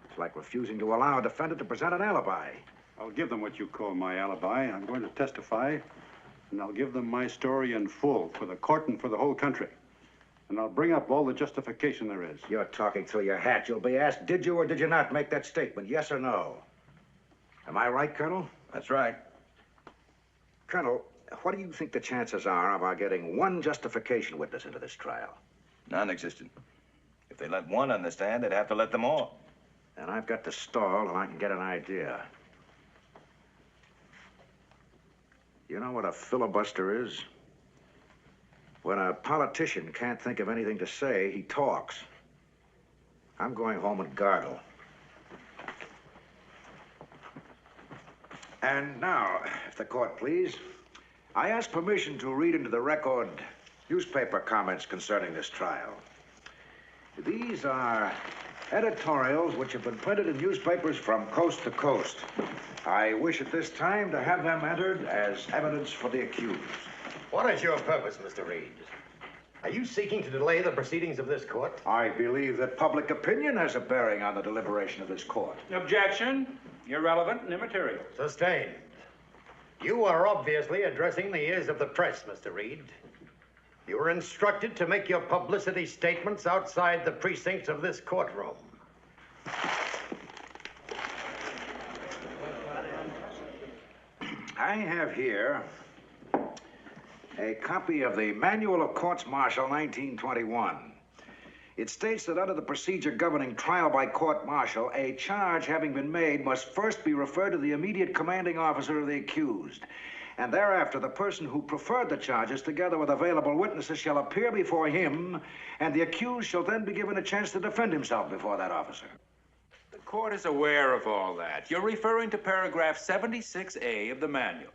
It's like refusing to allow a defendant to present an alibi. I'll give them what you call my alibi. I'm going to testify, and I'll give them my story in full for the court and for the whole country. And I'll bring up all the justification there is. You're talking through your hat. You'll be asked, did you or did you not make that statement, yes or no? Am I right, Colonel? That's right. Colonel, what do you think the chances are of our getting one justification witness into this trial? Non-existent. If they let one on the stand, they'd have to let them all. And I've got to stall and I can get an idea. You know what a filibuster is? When a politician can't think of anything to say, he talks. I'm going home and gargle. And now, if the court please, I ask permission to read into the record newspaper comments concerning this trial. These are editorials which have been printed in newspapers from coast to coast. I wish at this time to have them entered as evidence for the accused. What is your purpose, Mr. Reed? Are you seeking to delay the proceedings of this court? I believe that public opinion has a bearing on the deliberation of this court. Objection. Irrelevant and immaterial. Sustained. You are obviously addressing the ears of the press, Mr. Reed. You were instructed to make your publicity statements outside the precincts of this courtroom. I have here A copy of the Manual of Courts Martial, 1921. It states that under the procedure governing trial by court-martial, a charge having been made must first be referred to the immediate commanding officer of the accused. And thereafter, the person who preferred the charges, together with available witnesses, shall appear before him, and the accused shall then be given a chance to defend himself before that officer. The court is aware of all that. You're referring to paragraph 76A of the manual.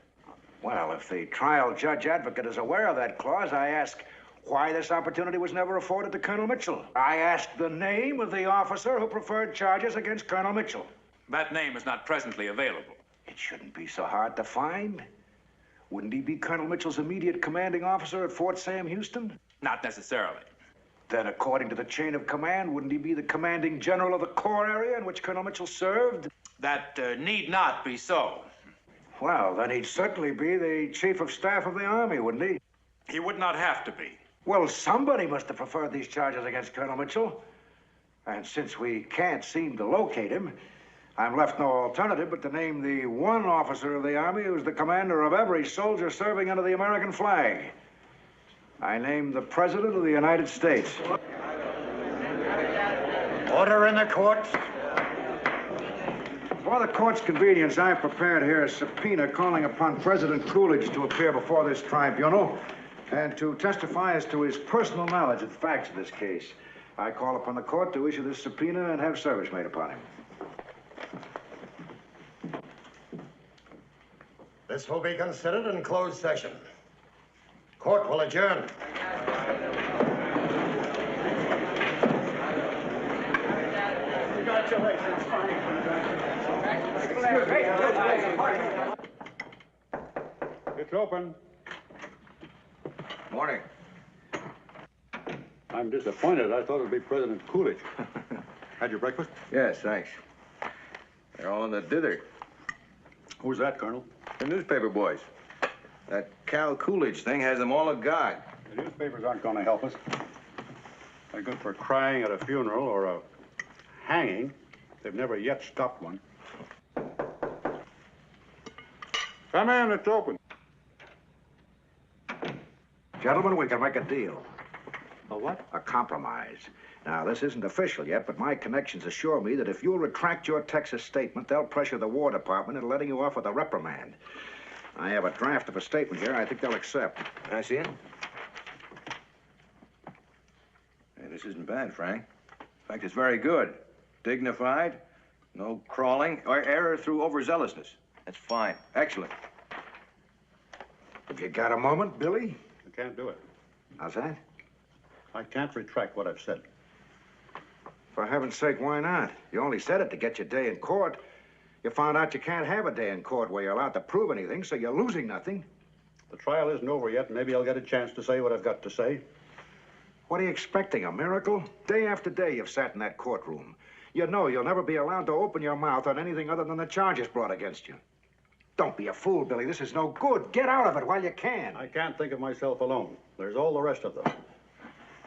Well, if the trial judge advocate is aware of that clause, I ask why this opportunity was never afforded to Colonel Mitchell. I ask the name of the officer who preferred charges against Colonel Mitchell. That name is not presently available. It shouldn't be so hard to find. Wouldn't he be Colonel Mitchell's immediate commanding officer at Fort Sam Houston? Not necessarily. Then, according to the chain of command, wouldn't he be the commanding general of the corps area in which Colonel Mitchell served? That need not be so. Well, then he'd certainly be the chief of staff of the Army, wouldn't he? He would not have to be. Well, somebody must have preferred these charges against Colonel Mitchell. And since we can't seem to locate him, I'm left no alternative but to name the one officer of the Army who's the commander of every soldier serving under the American flag. I name the President of the United States. Order in the court. For the court's convenience, I've prepared here a subpoena calling upon President Coolidge to appear before this tribunal and to testify as to his personal knowledge of the facts of this case. I call upon the court to issue this subpoena and have service made upon him. This will be considered in closed session. Court will adjourn. Congratulations. It's open. Morning. I'm disappointed. I thought it'd be President Coolidge. Had your breakfast? Yes, thanks. They're all in the dither. Who's that, Colonel? The newspaper boys. That Cal Coolidge thing has them all agog. The newspapers aren't going to help us. They're good for crying at a funeral or a hanging. They've never yet stopped one. Come in, it's open. Gentlemen, we can make a deal. A what? A compromise. Now, this isn't official yet, but my connections assure me that if you'll retract your Texas statement, they'll pressure the War Department into letting you off with a reprimand. I have a draft of a statement here I think they'll accept. Can I see it? Hey, this isn't bad, Frank. In fact, it's very good. Dignified, no crawling, or error through overzealousness. That's fine. Excellent. Have you got a moment, Billy? I can't do it. How's that? I can't retract what I've said. For heaven's sake, why not? You only said it to get your day in court. You found out you can't have a day in court where you're allowed to prove anything, so you're losing nothing. The trial isn't over yet. Maybe I'll get a chance to say what I've got to say. What are you expecting, a miracle? Day after day you've sat in that courtroom. You know you'll never be allowed to open your mouth on anything other than the charges brought against you. Don't be a fool, Billy. This is no good. Get out of it while you can. I can't think of myself alone. There's all the rest of them.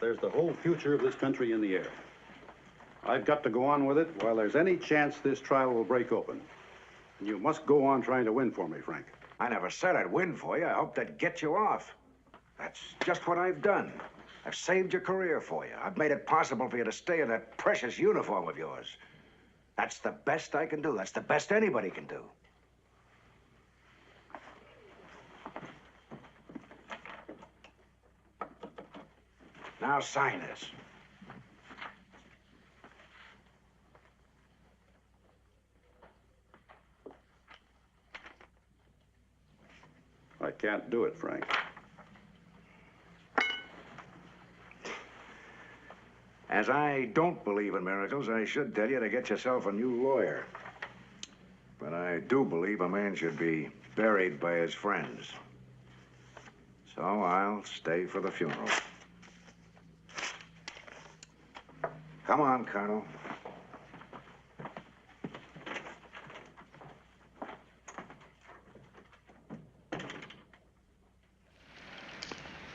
There's the whole future of this country in the air. I've got to go on with it while there's any chance this trial will break open. And you must go on trying to win for me, Frank. I never said I'd win for you. I hoped I'd get you off. That's just what I've done. I've saved your career for you. I've made it possible for you to stay in that precious uniform of yours. That's the best I can do. That's the best anybody can do. Now sign this. I can't do it, Frank. As I don't believe in miracles, I should tell you to get yourself a new lawyer. But I do believe a man should be buried by his friends. So I'll stay for the funeral. Come on, Colonel.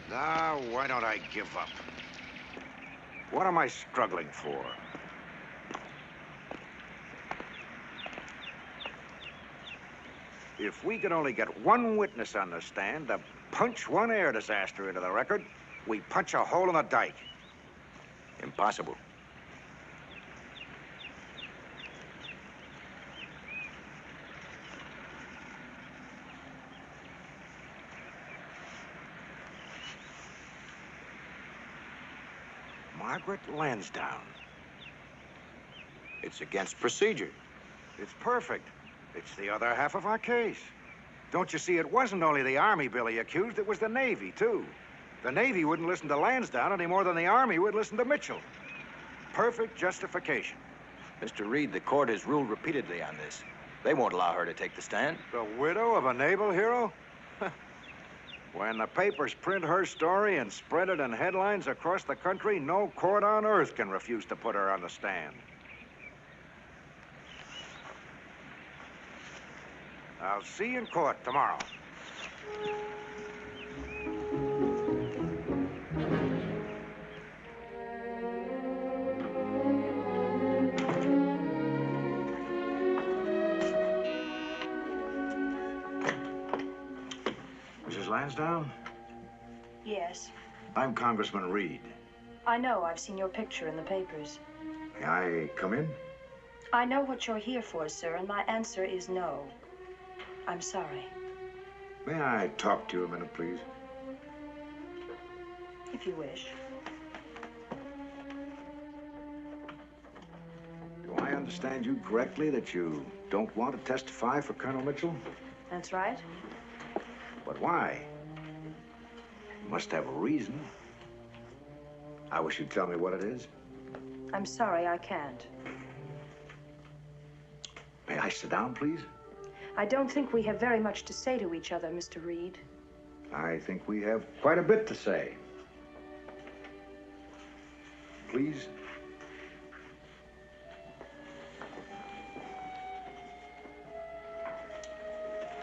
Now, why don't I give up? What am I struggling for? If we could only get one witness on the stand to punch one air disaster into the record, we punch a hole in the dike. Impossible. Margaret Lansdowne. It's against procedure. It's perfect. It's the other half of our case. Don't you see, it wasn't only the Army Billy accused, it was the Navy, too. The Navy wouldn't listen to Lansdowne any more than the Army would listen to Mitchell. Perfect justification. Mr. Reed, the court has ruled repeatedly on this. They won't allow her to take the stand. The widow of a naval hero? When the papers print her story and spread it in headlines across the country, no court on earth can refuse to put her on the stand. I'll see you in court tomorrow. Mrs. Lansdowne? Yes. I'm Congressman Reed. I know. I've seen your picture in the papers. May I come in? I know what you're here for, sir, and my answer is no. I'm sorry. May I talk to you a minute, please? If you wish. Do I understand you correctly that you don't want to testify for Colonel Mitchell? That's right. But why? You must have a reason. I wish you'd tell me what it is. I'm sorry, I can't. May I sit down, please? I don't think we have very much to say to each other, Mr. Reed. I think we have quite a bit to say. Please.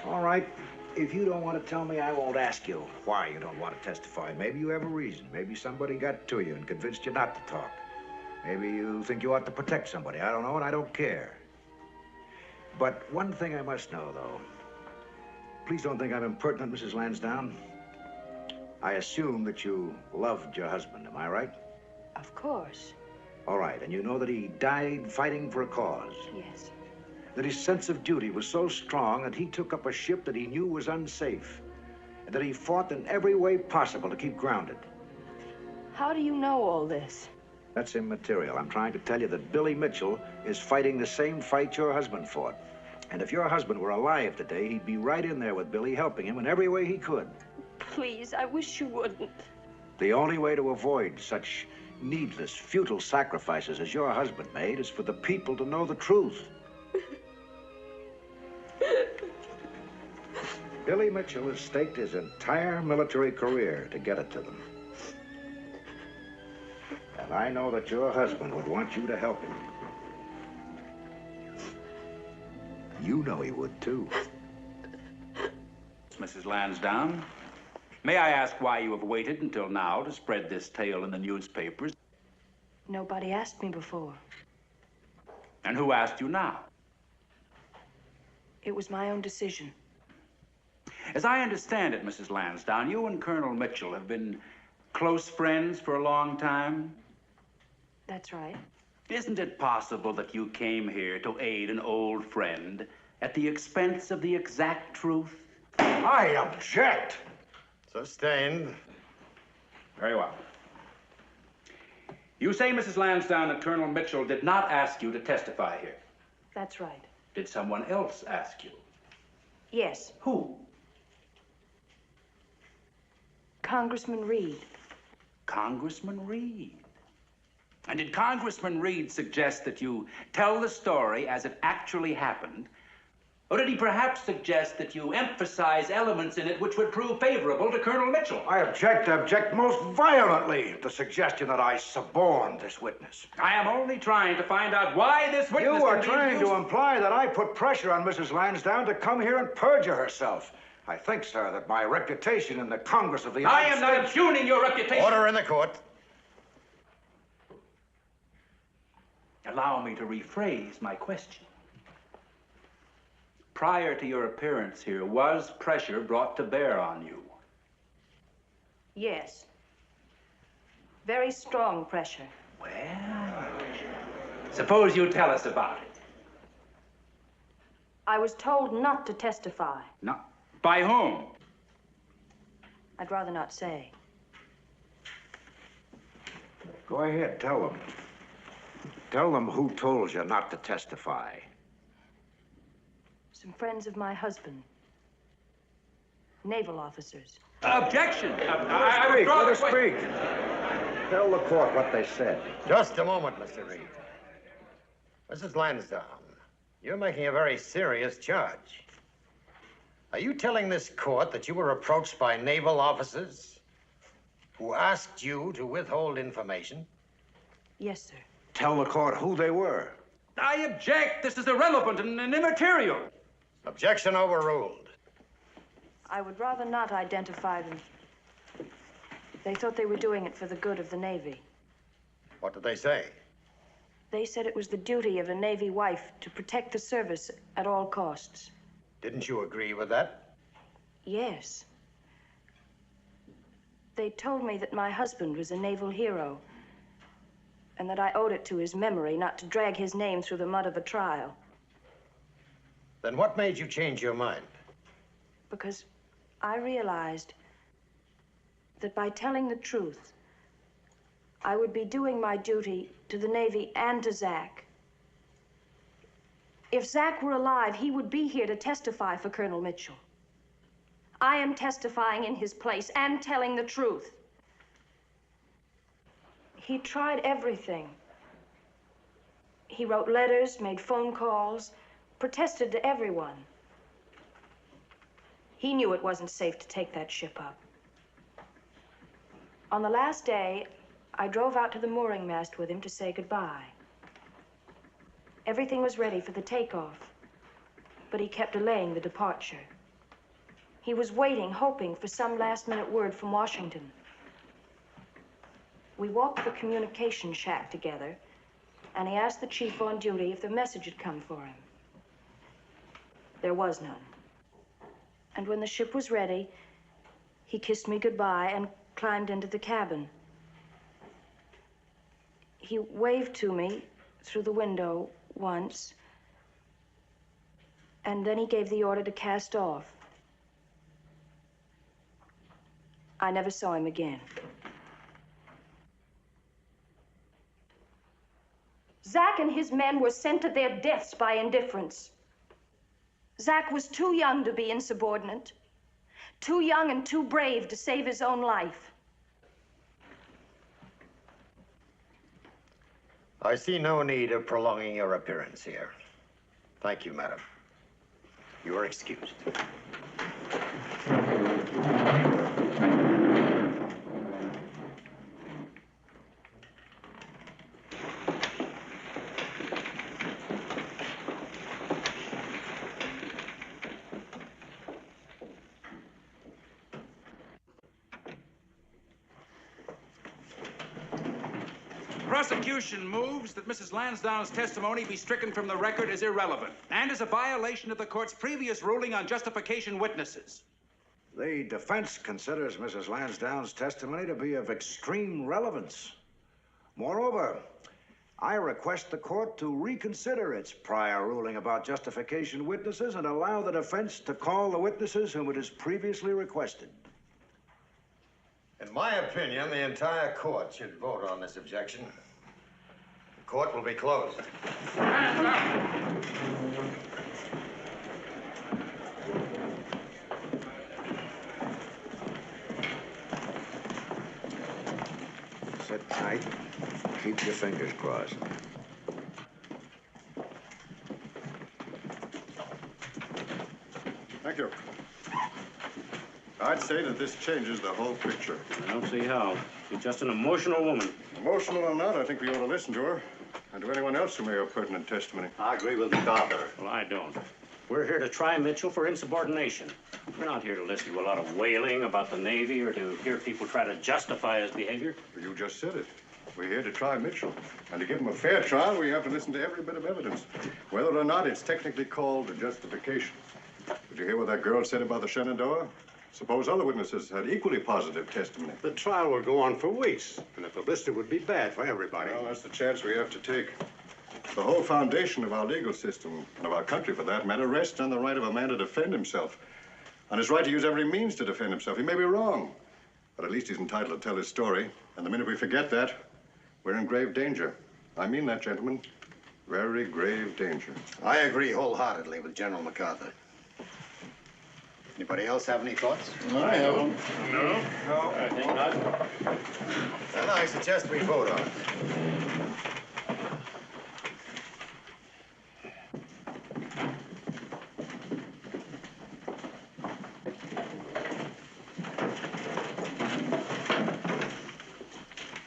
All right. If you don't want to tell me, I won't ask you why you don't want to testify. Maybe you have a reason. Maybe somebody got to you and convinced you not to talk. Maybe you think you ought to protect somebody. I don't know, and I don't care. But one thing I must know, though. Please don't think I'm impertinent, Mrs. Lansdowne. I assume that you loved your husband, am I right? Of course. All right, and you know that he died fighting for a cause? Yes. That his sense of duty was so strong that he took up a ship that he knew was unsafe, and that he fought in every way possible to keep grounded. How do you know all this? That's immaterial. I'm trying to tell you that Billy Mitchell is fighting the same fight your husband fought. And if your husband were alive today, he'd be right in there with Billy, helping him in every way he could. Please, I wish you wouldn't. The only way to avoid such needless, futile sacrifices as your husband made is for the people to know the truth. Billy Mitchell has staked his entire military career to get it to them. And I know that your husband would want you to help him. You know he would, too. Mrs. Lansdowne, may I ask why you have waited until now to spread this tale in the newspapers? Nobody asked me before. And who asked you now? It was my own decision. As I understand it, Mrs. Lansdowne, you and Colonel Mitchell have been close friends for a long time? That's right. Isn't it possible that you came here to aid an old friend at the expense of the exact truth? I object. Sustained. Very well. You say, Mrs. Lansdowne, that Colonel Mitchell did not ask you to testify here. That's right. Did someone else ask you? Yes. Who? Congressman Reed. Congressman Reed. And did Congressman Reed suggest that you tell the story as it actually happened? Or did he perhaps suggest that you emphasize elements in it which would prove favorable to Colonel Mitchell? I object most violently to the suggestion that I suborned this witness. I am only trying to find out why this witness... You are trying to imply that I put pressure on Mrs. Lansdowne to come here and perjure herself. I think, sir, that my reputation in the Congress of the United States... I am not impugning your reputation. Order in the court. Allow me to rephrase my question. prior to your appearance here, was pressure brought to bear on you? Yes. Very strong pressure. Well, suppose you tell us about it. I was told not to testify. No. By whom? I'd rather not say. Go ahead, tell them. Tell them who told you not to testify. Some friends of my husband. Naval officers. Objection! Let her speak. Tell the court what they said. Just a moment, Mr. Reed. Mrs. Lansdowne, you're making a very serious charge. Are you telling this court that you were approached by naval officers who asked you to withhold information? Yes, sir. Tell the court who they were. I object. This is irrelevant and immaterial. Objection overruled. I would rather not identify them. They thought they were doing it for the good of the Navy. What did they say? They said it was the duty of a Navy wife to protect the service at all costs. Didn't you agree with that? Yes. They told me that my husband was a naval hero and that I owed it to his memory not to drag his name through the mud of a trial. Then what made you change your mind? Because I realized that by telling the truth, I would be doing my duty to the Navy and to Zach. If Zach were alive, he would be here to testify for Colonel Mitchell. I am testifying in his place and telling the truth. He tried everything. He wrote letters, made phone calls, protested to everyone. He knew it wasn't safe to take that ship up. On the last day, I drove out to the mooring mast with him to say goodbye. Everything was ready for the takeoff, but he kept delaying the departure. He was waiting, hoping for some last-minute word from Washington. We walked to the communication shack together, and he asked the chief on duty if the message had come for him. There was none. And when the ship was ready, he kissed me goodbye and climbed into the cabin. He waved to me through the window once, and then he gave the order to cast off. I never saw him again. Zach and his men were sent to their deaths by indifference. Zach was too young to be insubordinate, too young and too brave to save his own life. I see no need of prolonging your appearance here. Thank you, madam. You are excused. Prosecution moves that Mrs. Lansdowne's testimony be stricken from the record as irrelevant and as a violation of the court's previous ruling on justification witnesses. The defense considers Mrs. Lansdowne's testimony to be of extreme relevance. Moreover, I request the court to reconsider its prior ruling about justification witnesses and allow the defense to call the witnesses whom it has previously requested. In my opinion, the entire court should vote on this objection. The court will be closed. Sit tight. Keep your fingers crossed. Thank you. I'd say that this changes the whole picture. I don't see how. She's just an emotional woman. Emotional or not, I think we ought to listen to her. And to anyone else who may have pertinent testimony. I agree with MacArthur. Well, I don't. We're here to try Mitchell for insubordination. We're not here to listen to a lot of wailing about the Navy or to hear people try to justify his behavior. You just said it. We're here to try Mitchell. And to give him a fair trial, we have to listen to every bit of evidence, whether or not it's technically called a justification. Did you hear what that girl said about the Shenandoah? Suppose other witnesses had equally positive testimony. The trial will go on for weeks, and the publicity would be bad for everybody. Well, that's the chance we have to take. The whole foundation of our legal system, and of our country for that matter, rests on the right of a man to defend himself, on his right to use every means to defend himself. He may be wrong, but at least he's entitled to tell his story. And the minute we forget that, we're in grave danger. I mean that, gentlemen. Very grave danger. I agree wholeheartedly with General MacArthur. Anybody else have any thoughts? I have them. No? No. I think not. Then I suggest we vote on it.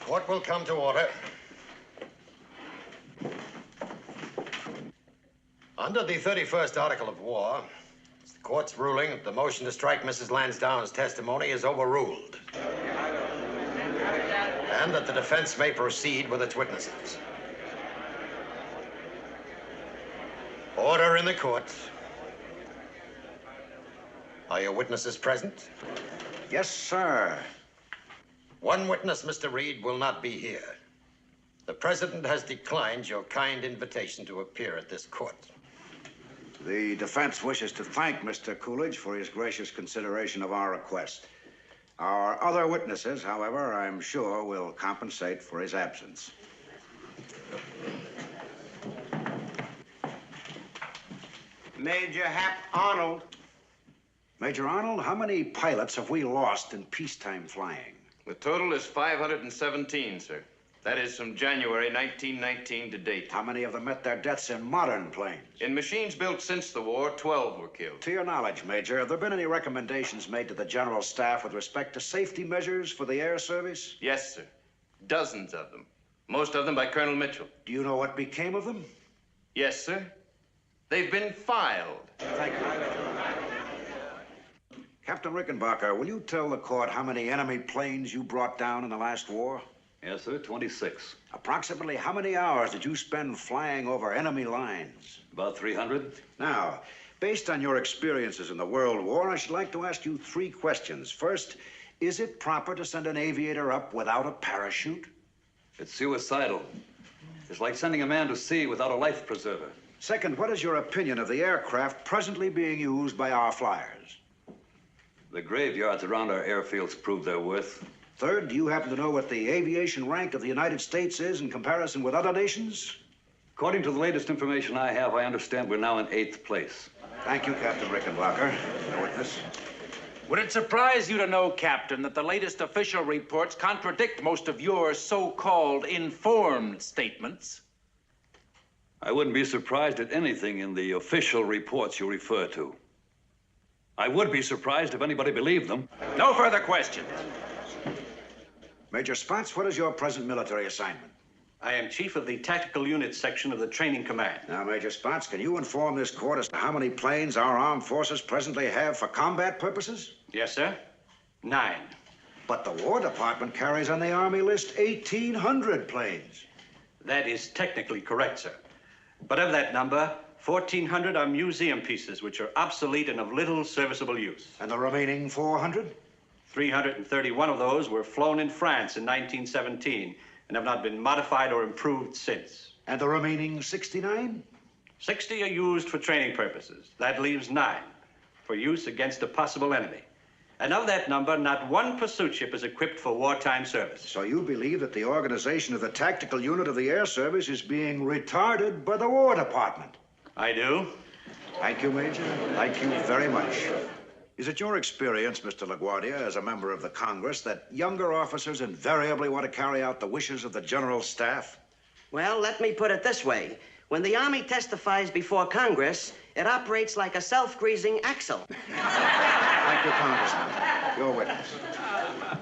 Court will come to order. Under the 31st Article of War, it's the court's ruling that the motion to strike Mrs. Lansdowne's testimony is overruled, and that the defense may proceed with its witnesses. Order in the court. Are your witnesses present? Yes, sir. One witness, Mr. Reed, will not be here. The president has declined your kind invitation to appear at this court. The defense wishes to thank Mr. Coolidge for his gracious consideration of our request. Our other witnesses, however, I'm sure will compensate for his absence. Major Hap Arnold. Major Arnold, how many pilots have we lost in peacetime flying? The total is 517, sir. That is from January 1919 to date. How many of them met their deaths in modern planes? In machines built since the war, 12 were killed. To your knowledge, Major, have there been any recommendations made to the General Staff with respect to safety measures for the air service? Yes, sir. Dozens of them. Most of them by Colonel Mitchell. Do you know what became of them? Yes, sir. They've been filed. Thank you. Captain Rickenbacker, will you tell the court how many enemy planes you brought down in the last war? Yes, sir, 26. Approximately how many hours did you spend flying over enemy lines? About 300. Now, based on your experiences in the World War, I should like to ask you 3 questions. First, is it proper to send an aviator up without a parachute? It's suicidal. It's like sending a man to sea without a life preserver. Second, what is your opinion of the aircraft presently being used by our flyers? The graveyards around our airfields prove their worth. Third, do you happen to know what the aviation rank of the United States is in comparison with other nations? According to the latest information I have, I understand we're now in 8th place. Thank you, Captain Rickenbacker. No witness. Would it surprise you to know, Captain, that the latest official reports contradict most of your so-called informed statements? I wouldn't be surprised at anything in the official reports you refer to. I would be surprised if anybody believed them. No further questions. Major Spatz, what is your present military assignment? I am Chief of the Tactical Unit Section of the Training Command. Now, Major Spatz, can you inform this court as to how many planes our armed forces presently have for combat purposes? Yes, sir. 9. But the War Department carries on the Army list 1,800 planes. That is technically correct, sir. But of that number, 1,400 are museum pieces, which are obsolete and of little serviceable use. And the remaining 400? 331 of those were flown in France in 1917 and have not been modified or improved since. And the remaining 69? 60 are used for training purposes. That leaves 9 for use against a possible enemy. And of that number, not one pursuit ship is equipped for wartime service. So you believe that the organization of the tactical unit of the Air Service is being retarded by the War Department? I do. Thank you, Major. Thank you very much. Is it your experience, Mr. LaGuardia, as a member of the Congress, that younger officers invariably want to carry out the wishes of the General Staff? Well, let me put it this way. When the Army testifies before Congress, it operates like a self-greasing axle. Thank you, Congressman. Your witness.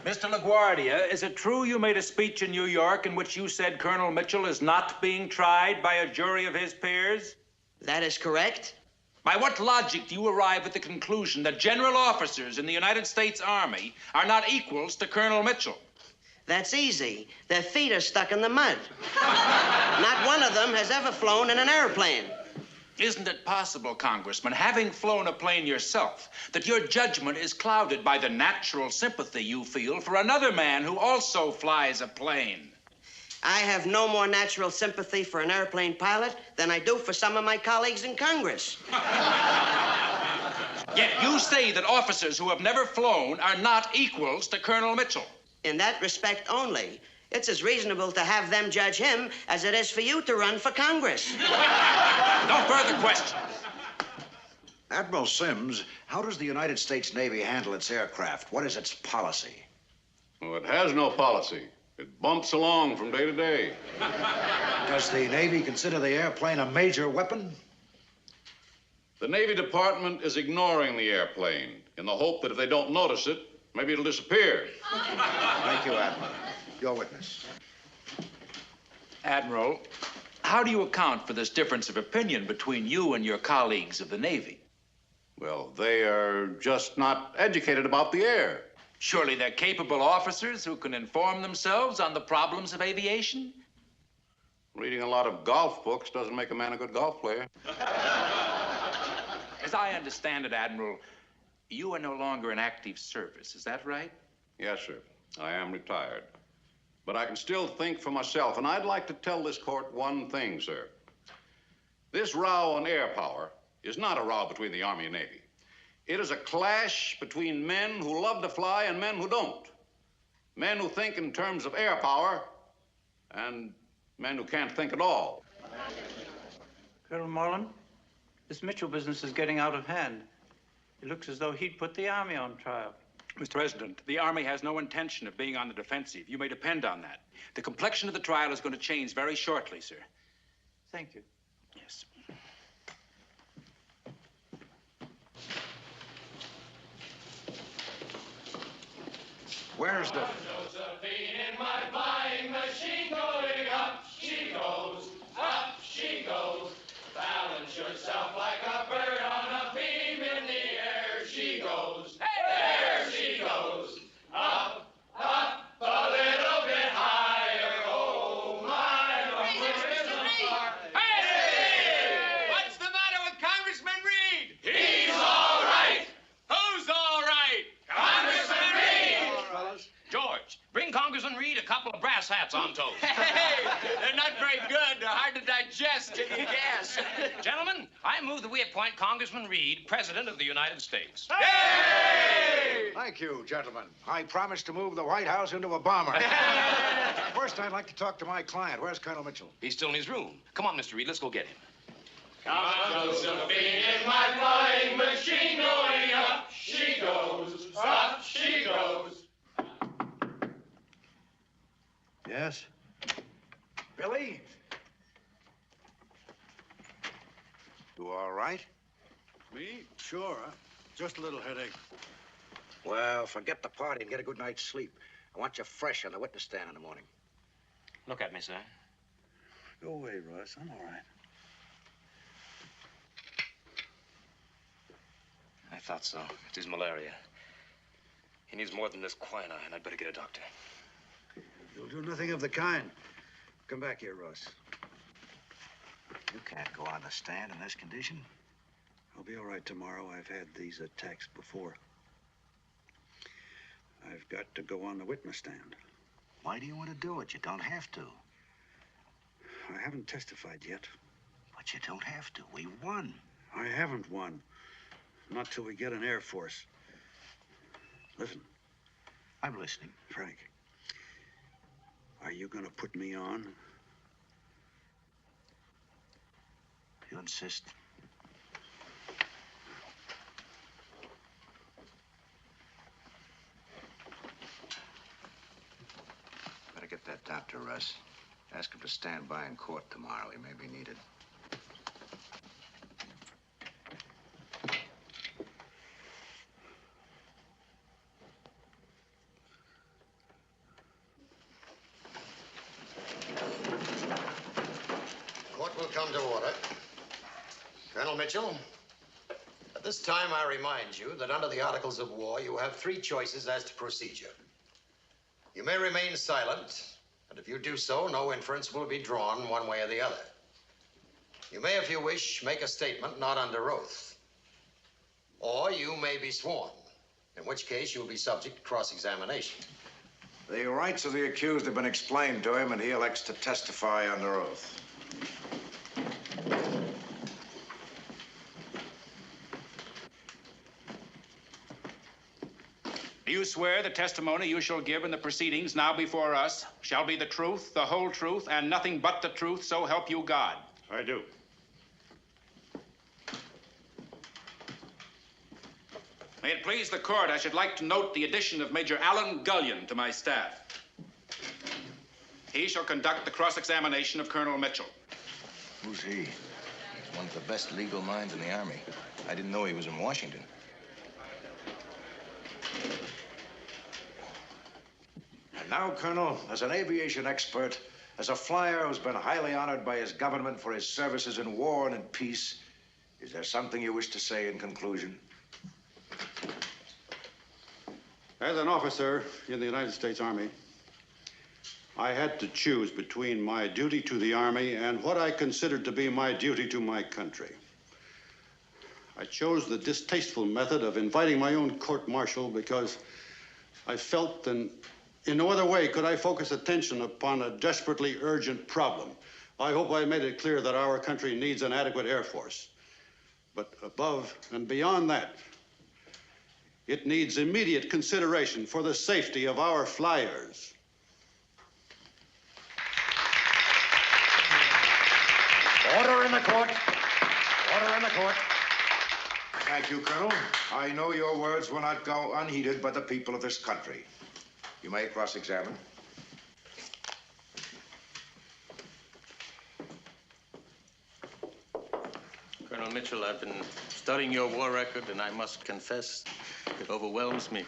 Mr. LaGuardia, is it true you made a speech in New York in which you said Colonel Mitchell is not being tried by a jury of his peers? That is correct. By what logic do you arrive at the conclusion that general officers in the United States Army are not equals to Colonel Mitchell? That's easy. Their feet are stuck in the mud. Not one of them has ever flown in an airplane. Isn't it possible, Congressman, having flown a plane yourself, that your judgment is clouded by the natural sympathy you feel for another man who also flies a plane? I have no more natural sympathy for an airplane pilot than I do for some of my colleagues in Congress. Yet you say that officers who have never flown are not equals to Colonel Mitchell. In that respect only. It's as reasonable to have them judge him as it is for you to run for Congress. No further questions. Admiral Sims, how does the United States Navy handle its aircraft? What is its policy? Well, it has no policy. It bumps along from day to day. Does the Navy consider the airplane a major weapon? The Navy Department is ignoring the airplane in the hope that if they don't notice it, maybe it'll disappear. Thank you, Admiral. Your witness. Admiral, how do you account for this difference of opinion between you and your colleagues of the Navy? Well, they are just not educated about the air. Surely they're capable officers who can inform themselves on the problems of aviation? Reading a lot of golf books doesn't make a man a good golf player. As I understand it, Admiral, you are no longer in active service. Is that right? Yes, sir. I am retired. But I can still think for myself, and I'd like to tell this court one thing, sir. This row on air power is not a row between the Army and Navy. It is a clash between men who love to fly and men who don't. Men who think in terms of air power and men who can't think at all. Colonel Moreland, this Mitchell business is getting out of hand. It looks as though he'd put the Army on trial. Mr. President, the Army has no intention of being on the defensive. You may depend on that. The complexion of the trial is going to change very shortly, sir. Thank you. Yes. Where's the... Josephine in my flying machine going up she goes, up she goes. Balance yourself like a bird on a beam in the air she goes. There she goes. Up, up, a little bit higher. Oh, my, the birds are... Hey! What's the matter with Congressman Reed? He's all right. Who's all right? Congressman Reed! George, bring Congressman Reed a couple of brass hats on toast. Hey, they're not very good. They're hard to digest. Can you guess? Gentlemen, I move that we appoint Congressman Reed President of the United States. Hey! Thank you, gentlemen. I promise to move the White House into a bomber. First, I'd like to talk to my client. Where's Colonel Mitchell? He's still in his room. Come on, Mr. Reed, let's go get him. Josephine in my flying machine going up she goes, up she goes. Yes? Billy? You all right? Me? Sure. Just a little headache. Well, forget the party and get a good night's sleep. I want you fresh on the witness stand in the morning. Look at me, sir. Go away, Russ. I'm all right. I thought so. It is malaria. He needs more than this quinine. I'd better get a doctor. You'll do nothing of the kind. Come back here, Russ. You can't go on the stand in this condition. I'll be all right tomorrow. I've had these attacks before. I've got to go on the witness stand. Why do you want to do it? You don't have to. I haven't testified yet. But you don't have to. We won. I haven't won. Not till we get an Air Force. Listen. I'm listening. Frank, are you going to put me on? You insist. Better get that doctor, Russ. Ask him to stand by in court tomorrow. He may be needed. Court will come to order. Colonel Mitchell, at this time I remind you that under the Articles of War, you have three choices as to procedure. You may remain silent, and if you do so, no inference will be drawn one way or the other. You may, if you wish, make a statement not under oath. Or you may be sworn, in which case you'll be subject to cross-examination. The rights of the accused have been explained to him, and he elects to testify under oath. Do you swear the testimony you shall give in the proceedings now before us shall be the truth, the whole truth, and nothing but the truth, so help you God? I do. May it please the court, I should like to note the addition of Major Alan Gullion to my staff. He shall conduct the cross-examination of Colonel Mitchell. Who's he? He's one of the best legal minds in the Army. I didn't know he was in Washington. And now, Colonel, as an aviation expert, as a flyer who's been highly honored by his government for his services in war and in peace, is there something you wish to say in conclusion? As an officer in the United States Army, I had to choose between my duty to the Army and what I considered to be my duty to my country. I chose the distasteful method of inviting my own court-martial because I felt that in no other way could I focus attention upon a desperately urgent problem. I hope I made it clear that our country needs an adequate Air Force. But above and beyond that, it needs immediate consideration for the safety of our flyers. Order in the court. Order in the court. Thank you, Colonel. I know your words will not go unheeded by the people of this country. You may cross-examine. Colonel Mitchell, I've been studying your war record, and I must confess, it overwhelms me.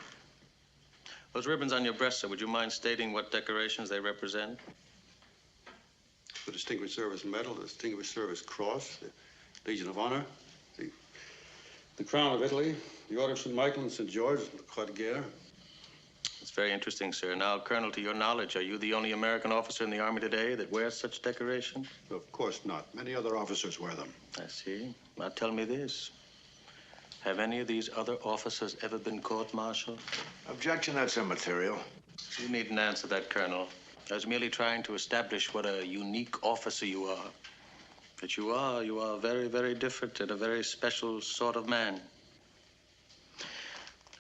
Those ribbons on your breast, sir, would you mind stating what decorations they represent? The Distinguished Service Medal, the Distinguished Service Cross, the Legion of Honor, the Crown of Italy, the Order of St. Michael and St. George, and the Croix de Guerre. It's very interesting, sir. Now, Colonel, to your knowledge, are you the only American officer in the Army today that wears such decorations? Of course not. Many other officers wear them. I see. Now, tell me this. Have any of these other officers ever been court-martialed? Objection, that's immaterial. You needn't answer that, Colonel. I was merely trying to establish what a unique officer you are. That you are very, very different and a very special sort of man.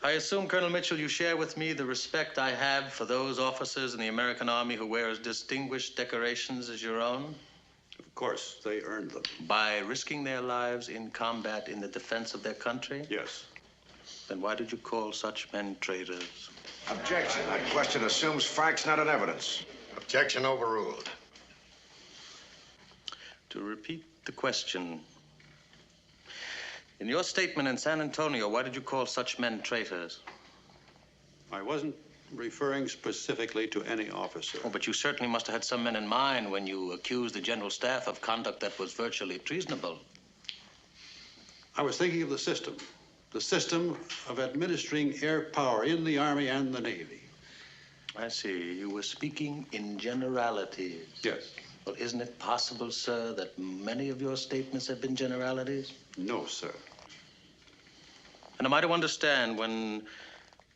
I assume, Colonel Mitchell, you share with me the respect I have for those officers in the American Army who wear as distinguished decorations as your own? Of course, they earned them. By risking their lives in combat in the defense of their country? Yes. Then why did you call such men traitors? Objection. That question assumes facts, not an evidence. Objection overruled. To repeat the question, in your statement in San Antonio, why did you call such men traitors? I wasn't referring specifically to any officer. Oh, but you certainly must have had some men in mind when you accused the General Staff of conduct that was virtually treasonable. I was thinking of the system of administering air power in the Army and the Navy. I see. You were speaking in generalities. Yes. Well, isn't it possible, sir, that many of your statements have been generalities? No, sir. And am I to understand when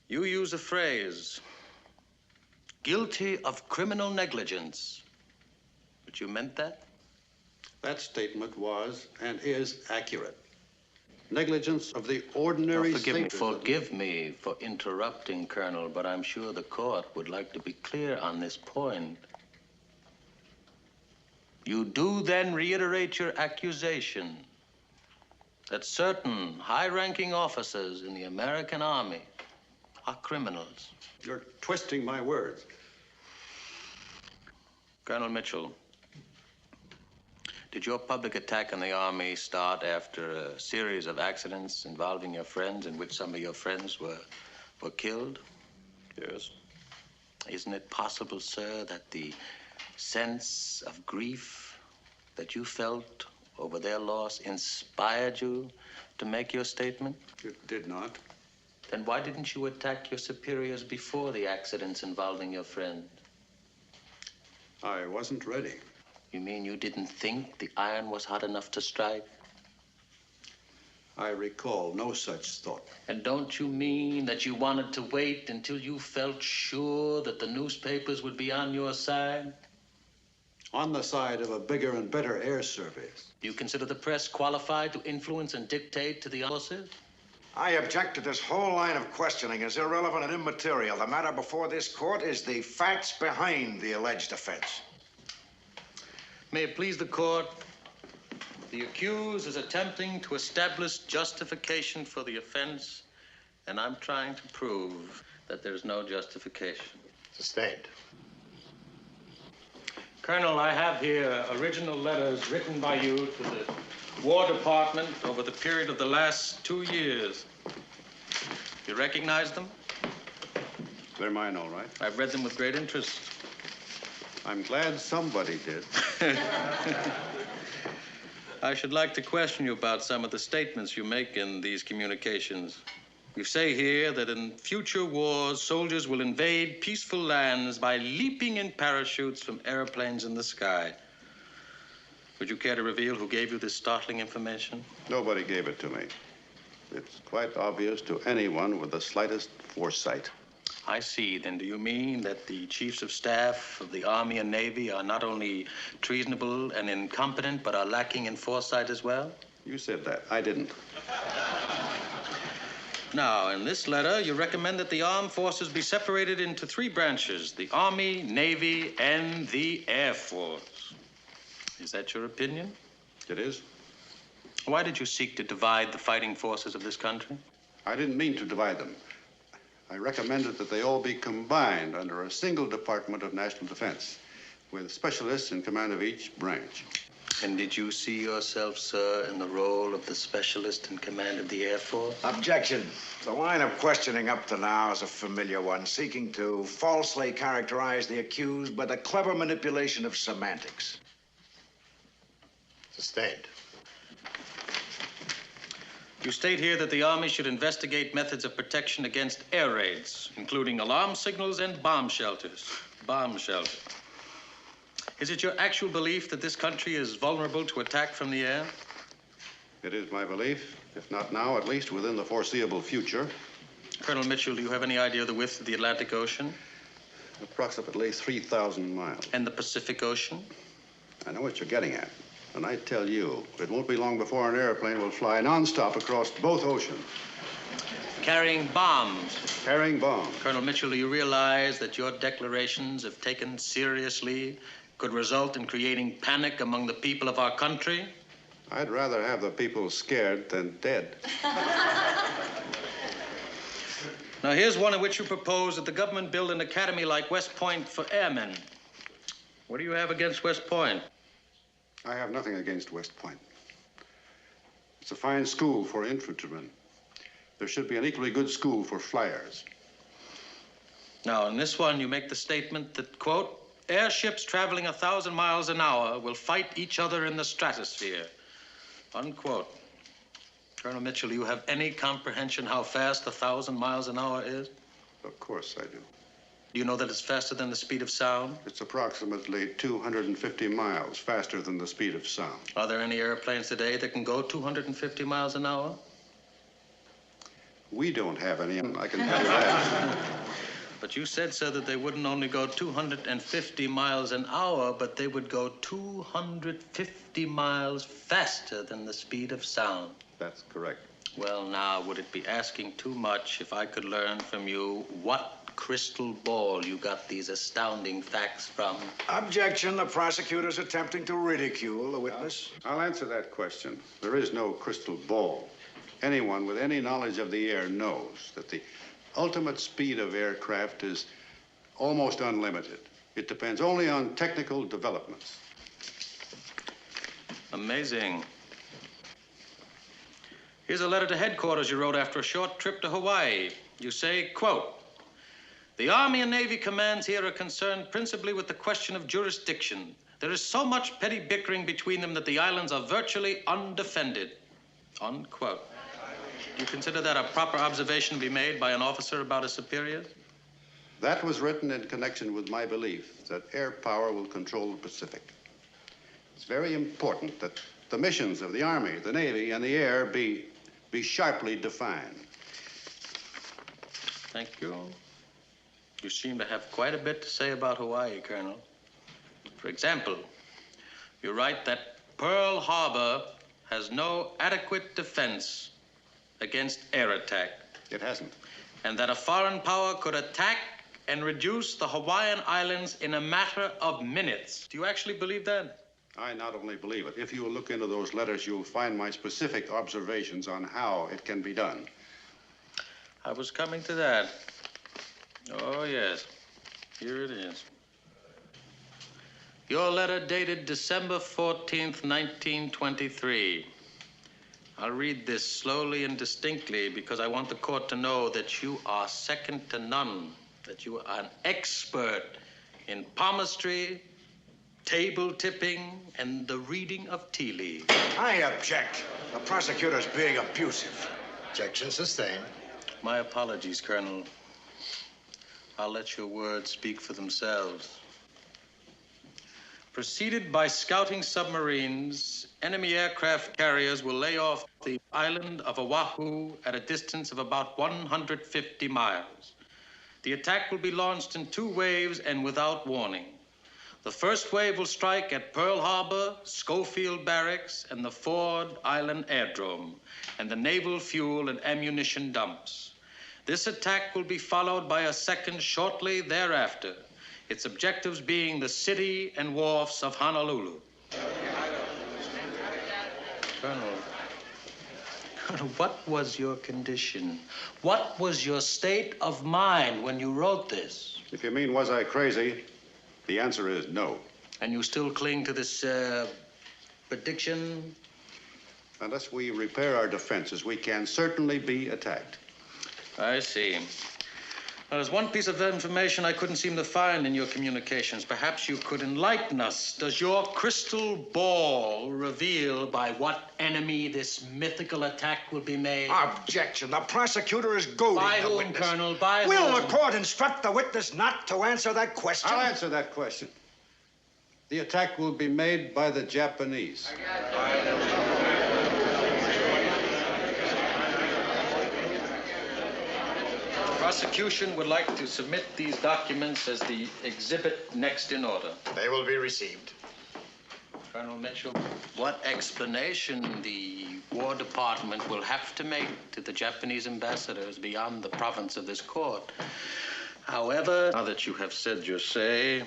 you use a phrase, guilty of criminal negligence, that you meant that? That statement was and is accurate. Negligence of the ordinary Forgive me for interrupting, Colonel, but I'm sure the court would like to be clear on this point. You do then reiterate your accusation that certain high-ranking officers in the American Army are criminals. You're twisting my words. Colonel Mitchell, did your public attack on the Army start after a series of accidents involving your friends in which some of your friends were killed? Yes. Isn't it possible, sir, that the sense of grief that you felt over their loss inspired you to make your statement? It did not. Then why didn't you attack your superiors before the accidents involving your friend? I wasn't ready. You mean you didn't think the iron was hot enough to strike? I recall no such thought. And don't you mean that you wanted to wait until you felt sure that the newspapers would be on your side? On the side of a bigger and better air service. Do you consider the press qualified to influence and dictate to the officers? I object to this whole line of questioning as irrelevant and immaterial. The matter before this court is the facts behind the alleged offense. May it please the court, the accused is attempting to establish justification for the offense, and I'm trying to prove that there's no justification. Sustained. Colonel, I have here original letters written by you to the War Department over the period of the last 2 years. You recognize them? They're mine, all right. I've read them with great interest. I'm glad somebody did. I should like to question you about some of the statements you make in these communications. You say here that in future wars, soldiers will invade peaceful lands by leaping in parachutes from airplanes in the sky. Would you care to reveal who gave you this startling information? Nobody gave it to me. It's quite obvious to anyone with the slightest foresight. I see. Then do you mean that the chiefs of staff of the Army and Navy are not only treasonable and incompetent, but are lacking in foresight as well? You said that. I didn't. Now, in this letter, you recommend that the armed forces be separated into 3 branches: the Army, Navy, and the Air Force. Is that your opinion? It is. Why did you seek to divide the fighting forces of this country? I didn't mean to divide them. I recommended that they all be combined under a single Department of National Defense, with specialists in command of each branch. And did you see yourself, sir, in the role of the specialist in command of the Air Force? Objection. The line of questioning up to now is a familiar one, seeking to falsely characterize the accused by the clever manipulation of semantics. Sustained. You state here that the Army should investigate methods of protection against air raids, including alarm signals and bomb shelters. Bomb shelter. Is it your actual belief that this country is vulnerable to attack from the air? It is my belief, if not now, at least within the foreseeable future. Colonel Mitchell, do you have any idea of the width of the Atlantic Ocean? Approximately 3,000 miles. And the Pacific Ocean? I know what you're getting at. And I tell you, it won't be long before an airplane will fly nonstop across both oceans. Carrying bombs. Carrying bombs. Colonel Mitchell, do you realize that your declarations, if taken seriously, could result in creating panic among the people of our country? I'd rather have the people scared than dead. Now, here's one in which you propose that the government build an academy like West Point for airmen. What do you have against West Point? I have nothing against West Point. It's a fine school for infantrymen. There should be an equally good school for flyers. Now, in this one, you make the statement that, quote, airships traveling 1,000 miles an hour will fight each other in the stratosphere, unquote. Colonel Mitchell, do you have any comprehension how fast 1,000 miles an hour is? Of course I do. Do you know that it's faster than the speed of sound? It's approximately 250 miles faster than the speed of sound. Are there any airplanes today that can go 250 miles an hour? We don't have any, I can tell you that. But you said, sir, that they wouldn't only go 250 miles an hour, but they would go 250 miles faster than the speed of sound. That's correct. Well, now, would it be asking too much if I could learn from you what crystal ball you got these astounding facts from? Objection. The prosecutor's attempting to ridicule the witness. I'll answer that question. There is no crystal ball. Anyone with any knowledge of the air knows that the ultimate speed of aircraft is almost unlimited. It depends only on technical developments. Amazing. Here's a letter to headquarters you wrote after a short trip to Hawaii. You say, quote, the Army and Navy commands here are concerned principally with the question of jurisdiction. There is so much petty bickering between them that the islands are virtually undefended, unquote. You consider that a proper observation to be made by an officer about his superiors? That was written in connection with my belief that air power will control the Pacific. It's very important that the missions of the Army, the Navy, and the air be sharply defined. Thank you. You seem to have quite a bit to say about Hawaii, Colonel. For example, you write that Pearl Harbor has no adequate defense against air attack. It hasn't. And that a foreign power could attack and reduce the Hawaiian Islands in a matter of minutes. Do you actually believe that? I not only believe it. If you will look into those letters, you'll find my specific observations on how it can be done. I was coming to that. Oh, yes. Here it is. Your letter dated December 14th, 1923. I'll read this slowly and distinctly because I want the court to know that you are second to none, that you are an expert in palmistry, table tipping, and the reading of tea leaves. I object. The prosecutor's being abusive. Objection sustained. My apologies, Colonel. I'll let your words speak for themselves. Preceded by scouting submarines, enemy aircraft carriers will lay off the island of Oahu at a distance of about 150 miles. The attack will be launched in 2 waves and without warning. The first wave will strike at Pearl Harbor, Schofield Barracks, and the Ford Island Airdrome, and the naval fuel and ammunition dumps. This attack will be followed by a second shortly thereafter, its objectives being the city and wharfs of Honolulu. Colonel, what was your condition? What was your state of mind when you wrote this? If you mean, was I crazy? The answer is no. And you still cling to this prediction? Unless we repair our defenses, we can certainly be attacked. I see. Well, there's one piece of information I couldn't seem to find in your communications. Perhaps you could enlighten us. Does your crystal ball reveal by what enemy this mythical attack will be made? Objection. The prosecutor is goading By the whom, witness. Colonel? By Will whom? the court instruct the witness not to answer that question? I'll answer that question. The attack will be made by the Japanese. The prosecution would like to submit these documents as the exhibit next in order. They will be received. Colonel Mitchell, what explanation the War Department will have to make to the Japanese ambassadors beyond the province of this court. However, now that you have said your say,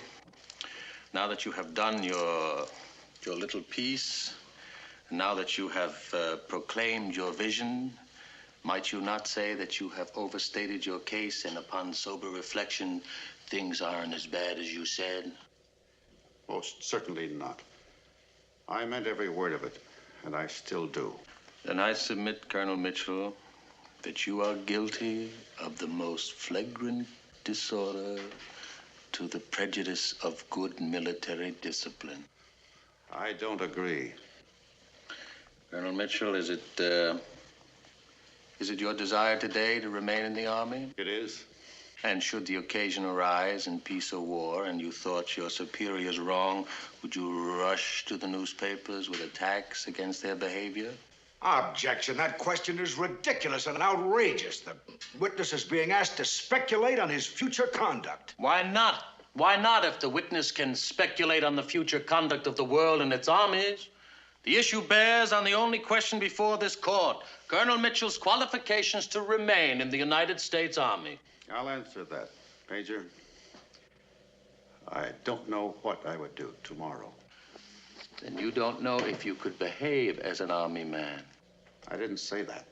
now that you have done your little piece, and now that you have proclaimed your vision, might you not say that you have overstated your case and upon sober reflection, things aren't as bad as you said? Most certainly not. I meant every word of it, and I still do. Then I submit, Colonel Mitchell, that you are guilty of the most flagrant disorder to the prejudice of good military discipline. I don't agree. Colonel Mitchell, is it your desire today to remain in the Army? It is. And should the occasion arise in peace or war and you thought your superiors wrong, would you rush to the newspapers with attacks against their behavior? Objection. That question is ridiculous and outrageous. The witness is being asked to speculate on his future conduct. Why not? Why not if the witness can speculate on the future conduct of the world and its armies? The issue bears on the only question before this court, Colonel Mitchell's qualifications to remain in the United States Army. I'll answer that, Major. I don't know what I would do tomorrow. Then you don't know if you could behave as an Army man. I didn't say that.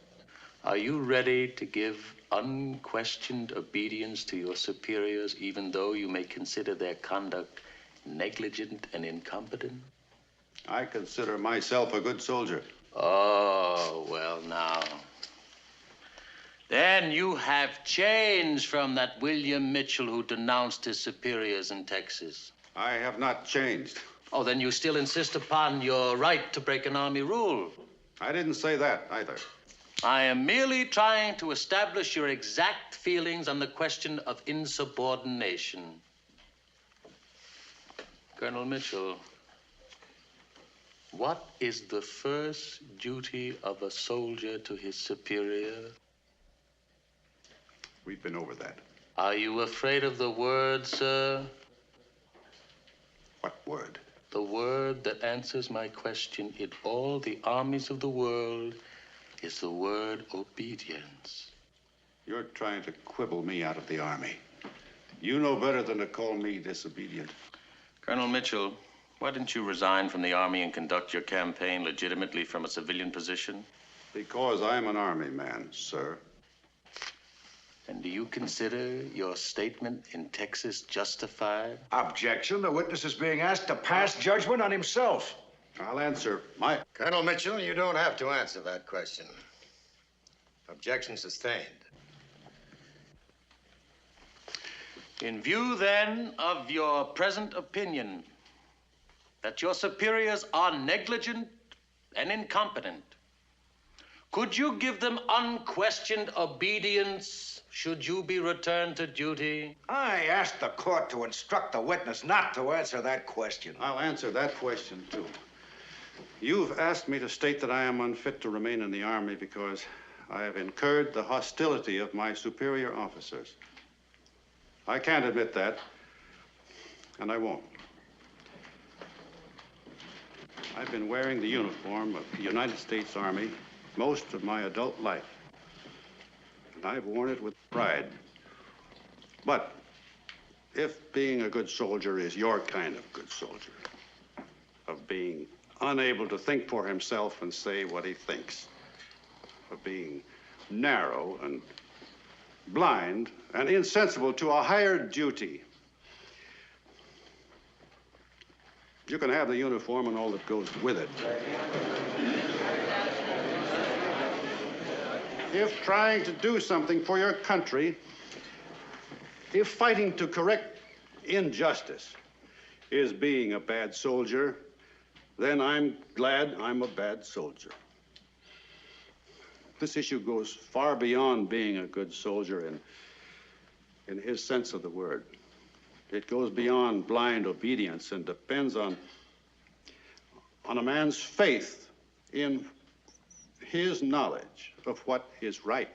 Are you ready to give unquestioned obedience to your superiors, even though you may consider their conduct negligent and incompetent? I consider myself a good soldier. Oh, well, now. Then you have changed from that William Mitchell who denounced his superiors in Texas. I have not changed. Oh, then you still insist upon your right to break an Army rule. I didn't say that either. I am merely trying to establish your exact feelings on the question of insubordination. Colonel Mitchell, what is the first duty of a soldier to his superior? We've been over that. Are you afraid of the word, sir? What word? The word that answers my question in all the armies of the world is the word obedience. You're trying to quibble me out of the Army. You know better than to call me disobedient. Colonel Mitchell, why didn't you resign from the Army and conduct your campaign legitimately from a civilian position? Because I'm an Army man, sir. And do you consider your statement in Texas justified? Objection. The witness is being asked to pass judgment on himself. I'll answer my... Colonel Mitchell, you don't have to answer that question. Objection sustained. In view, then, of your present opinion that your superiors are negligent and incompetent, could you give them unquestioned obedience should you be returned to duty? I asked the court to instruct the witness not to answer that question. I'll answer that question, too. You've asked me to state that I am unfit to remain in the Army because I have incurred the hostility of my superior officers. I can't admit that, and I won't. I've been wearing the uniform of the United States Army most of my adult life, and I've worn it with pride. But if being a good soldier is your kind of good soldier, of being unable to think for himself and say what he thinks, of being narrow and blind and insensible to a higher duty, you can have the uniform and all that goes with it. If trying to do something for your country, if fighting to correct injustice is being a bad soldier, then I'm glad I'm a bad soldier. This issue goes far beyond being a good soldier in his sense of the word. It goes beyond blind obedience and depends on a man's faith in his knowledge of what is right.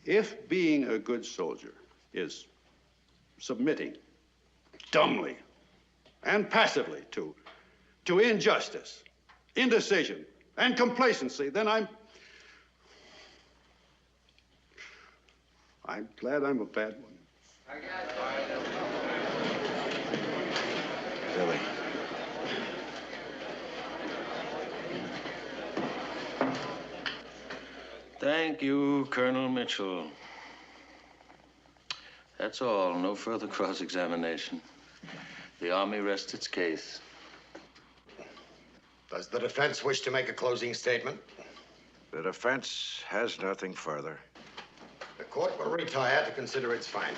If being a good soldier is submitting dumbly and passively to injustice, indecision, and complacency, then I'm glad I'm a bad one. Billy. Thank you, Colonel Mitchell. That's all. No further cross-examination. The Army rests its case. Does the defense wish to make a closing statement? The defense has nothing further. The court will retire to consider its finding.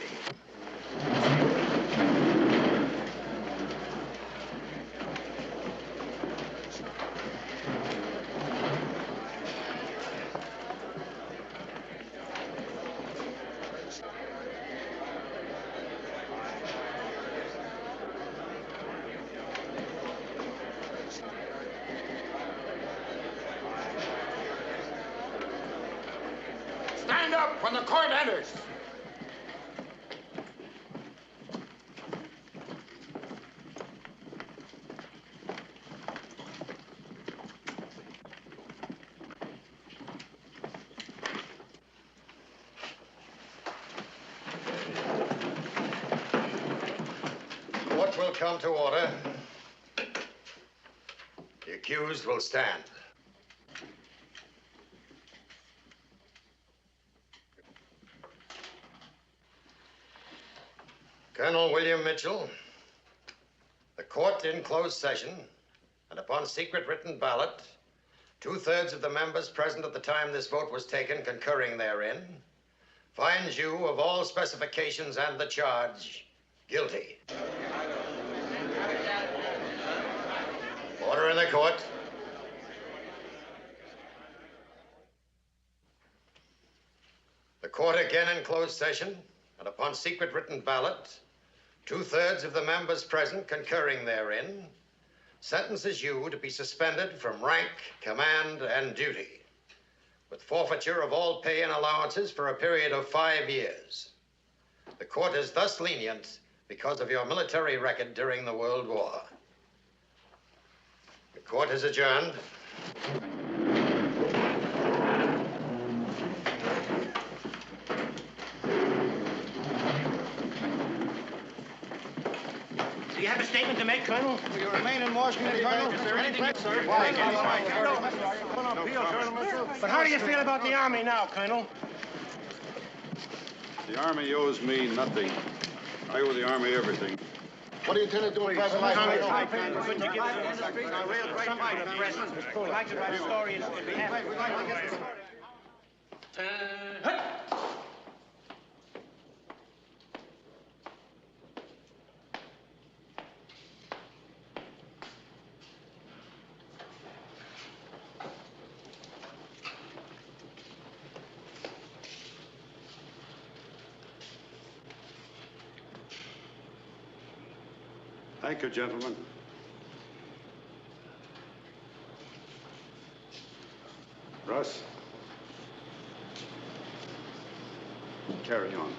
Stand up when the court enters. Court will come to order. The accused will stand. Colonel William Mitchell, the court in closed session, and upon secret written ballot, 2/3 of the members present at the time this vote was taken concurring therein, finds you of all specifications and the charge guilty. Order in the court. court again in closed session, and upon secret written ballot, 2/3 of the members present concurring therein, sentences you to be suspended from rank, command, and duty, with forfeiture of all pay and allowances for a period of 5 years. The court is thus lenient because of your military record during the World War. The court is adjourned. Do you have a statement to make, Colonel? Will you remain in Washington, Colonel? Is there anything, sir? Why? But how do you feel about the Army now, Colonel? The Army owes me nothing. I owe the Army everything. What do you intend to do in private life? Couldn't you give us a real great fight of press? We'd like to write a story in behalf of... Thank you, gentlemen. Russ, carry on.